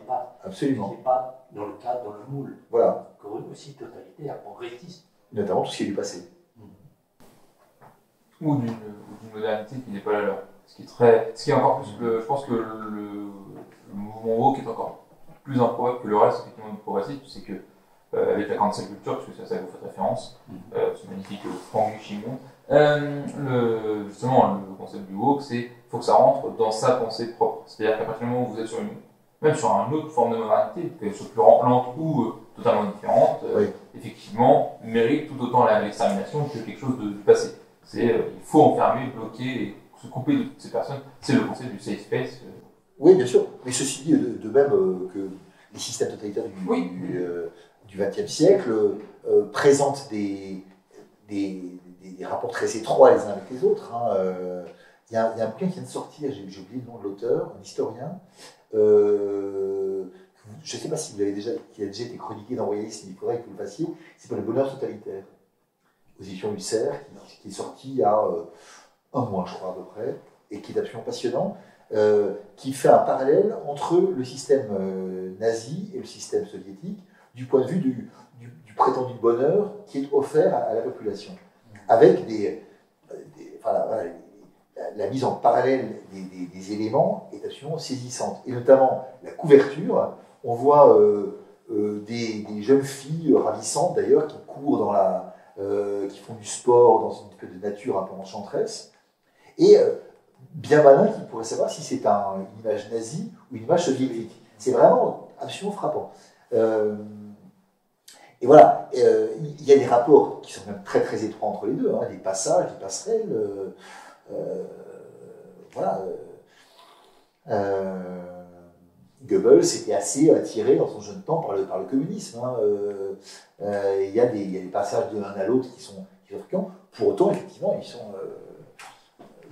Absolument. Qui n'est pas dans le cadre, dans le moule. Voilà. Aussi totalitaire, progressiste. Notamment tout ce qui est du passé. Ou d'une modernité qui n'est pas la leur. Ce qui est encore plus, je pense que le mouvement woke est encore plus improbable que le reste effectivement du progressisme, c'est que avec la cancel culture, parce que c'est à ça que vous faites référence, ce magnifique Franck Chimon, justement le concept du woke, c'est qu'il faut que ça rentre dans sa pensée propre. C'est-à-dire qu'à partir du moment où vous êtes même sur une autre forme de modernité, qu'elle soit plus lente ou totalement différente, effectivement, mérite tout autant l'extermination que quelque chose du passé. Il faut enfermer, bloquer et se couper de toutes ces personnes. C'est le concept du safe space. Oui, bien sûr. Mais ceci dit, de même que les systèmes totalitaires du XXe siècle présentent des rapports très étroits les uns avec les autres. Hein. Il y a un bouquin qui vient de sortir, j'ai oublié le nom de l'auteur, un historien. Je ne sais pas si vous l'avez qui a déjà été chroniqué dans Royaliste, mais il faudrait que vous le fassiez. C'est pour le bonheur totalitaire, aux éditions Husserl, qui est sorti il y a un mois, je crois, à peu près, et qui est absolument passionnant, qui fait un parallèle entre le système nazi et le système soviétique, du point de vue du prétendu bonheur qui est offert à la population, avec la mise en parallèle des éléments est absolument saisissante. Et notamment la couverture, on voit des jeunes filles ravissantes d'ailleurs qui courent qui font du sport dans une espèce de nature un peu enchanteresse, et bien malin qui pourrait savoir si c'est une image nazie ou une image soviétique. C'est vraiment absolument frappant. Et voilà, il y a des rapports qui sont même très très étroits entre les deux, hein, des passages, des passerelles. Voilà. Goebbels était assez attiré dans son jeune temps par le communisme. Hein. Il y a des passages de l'un à l'autre qui sont fréquents. Pour autant, effectivement,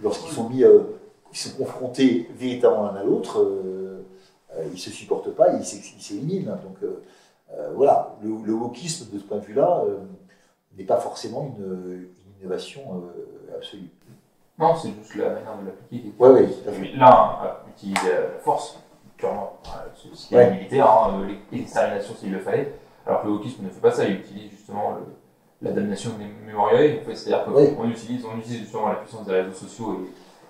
lorsqu'ils sont ils sont confrontés véritablement l'un à l'autre, ils ne se supportent pas, ils s'éliminent. Donc voilà, le wokisme de ce point de vue-là n'est pas forcément une innovation absolue. Non, c'est juste la manière de l'appliquer. Oui, tout à fait. L'un utilise la force, purement, ce qui est militaire, hein, l'extermination s'il le fallait, alors que le wokisme ne fait pas ça, il utilise justement la damnation mémorielle, en fait, c'est-à-dire qu'on utilise justement la puissance des réseaux sociaux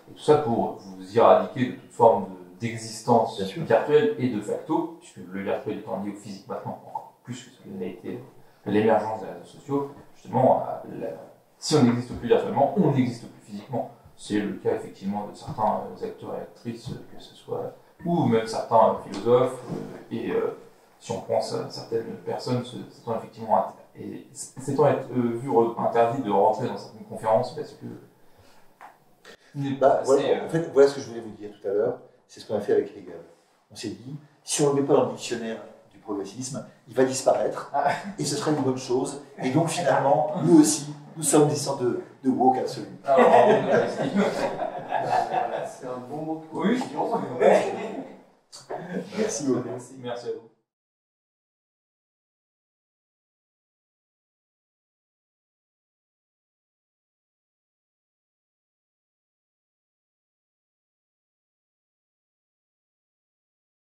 et tout ça pour vous éradiquer de toute forme d'existence virtuelle et de facto, puisque le virtuel étant lié au physique maintenant, encore plus que ce qu'il a été l'émergence des réseaux sociaux, justement, si on n'existe plus virtuellement, on n'existe plus physiquement. C'est le cas effectivement de certains acteurs et actrices, que ce soit, ou même certains philosophes, et si on pense à certaines personnes s'étant effectivement vu interdit de rentrer dans certaines conférences parce que en fait, ce que je voulais vous dire tout à l'heure, c'est ce qu'on a fait avec Hegel. On s'est dit, si on ne le met pas dans le dictionnaire du progressisme, il va disparaître, et ce serait une bonne chose. Et donc finalement, nous aussi, nous sommes des sortes de woke absolus. Alors, C'est un bon mot de oui, conclusion. Merci beaucoup. merci à vous.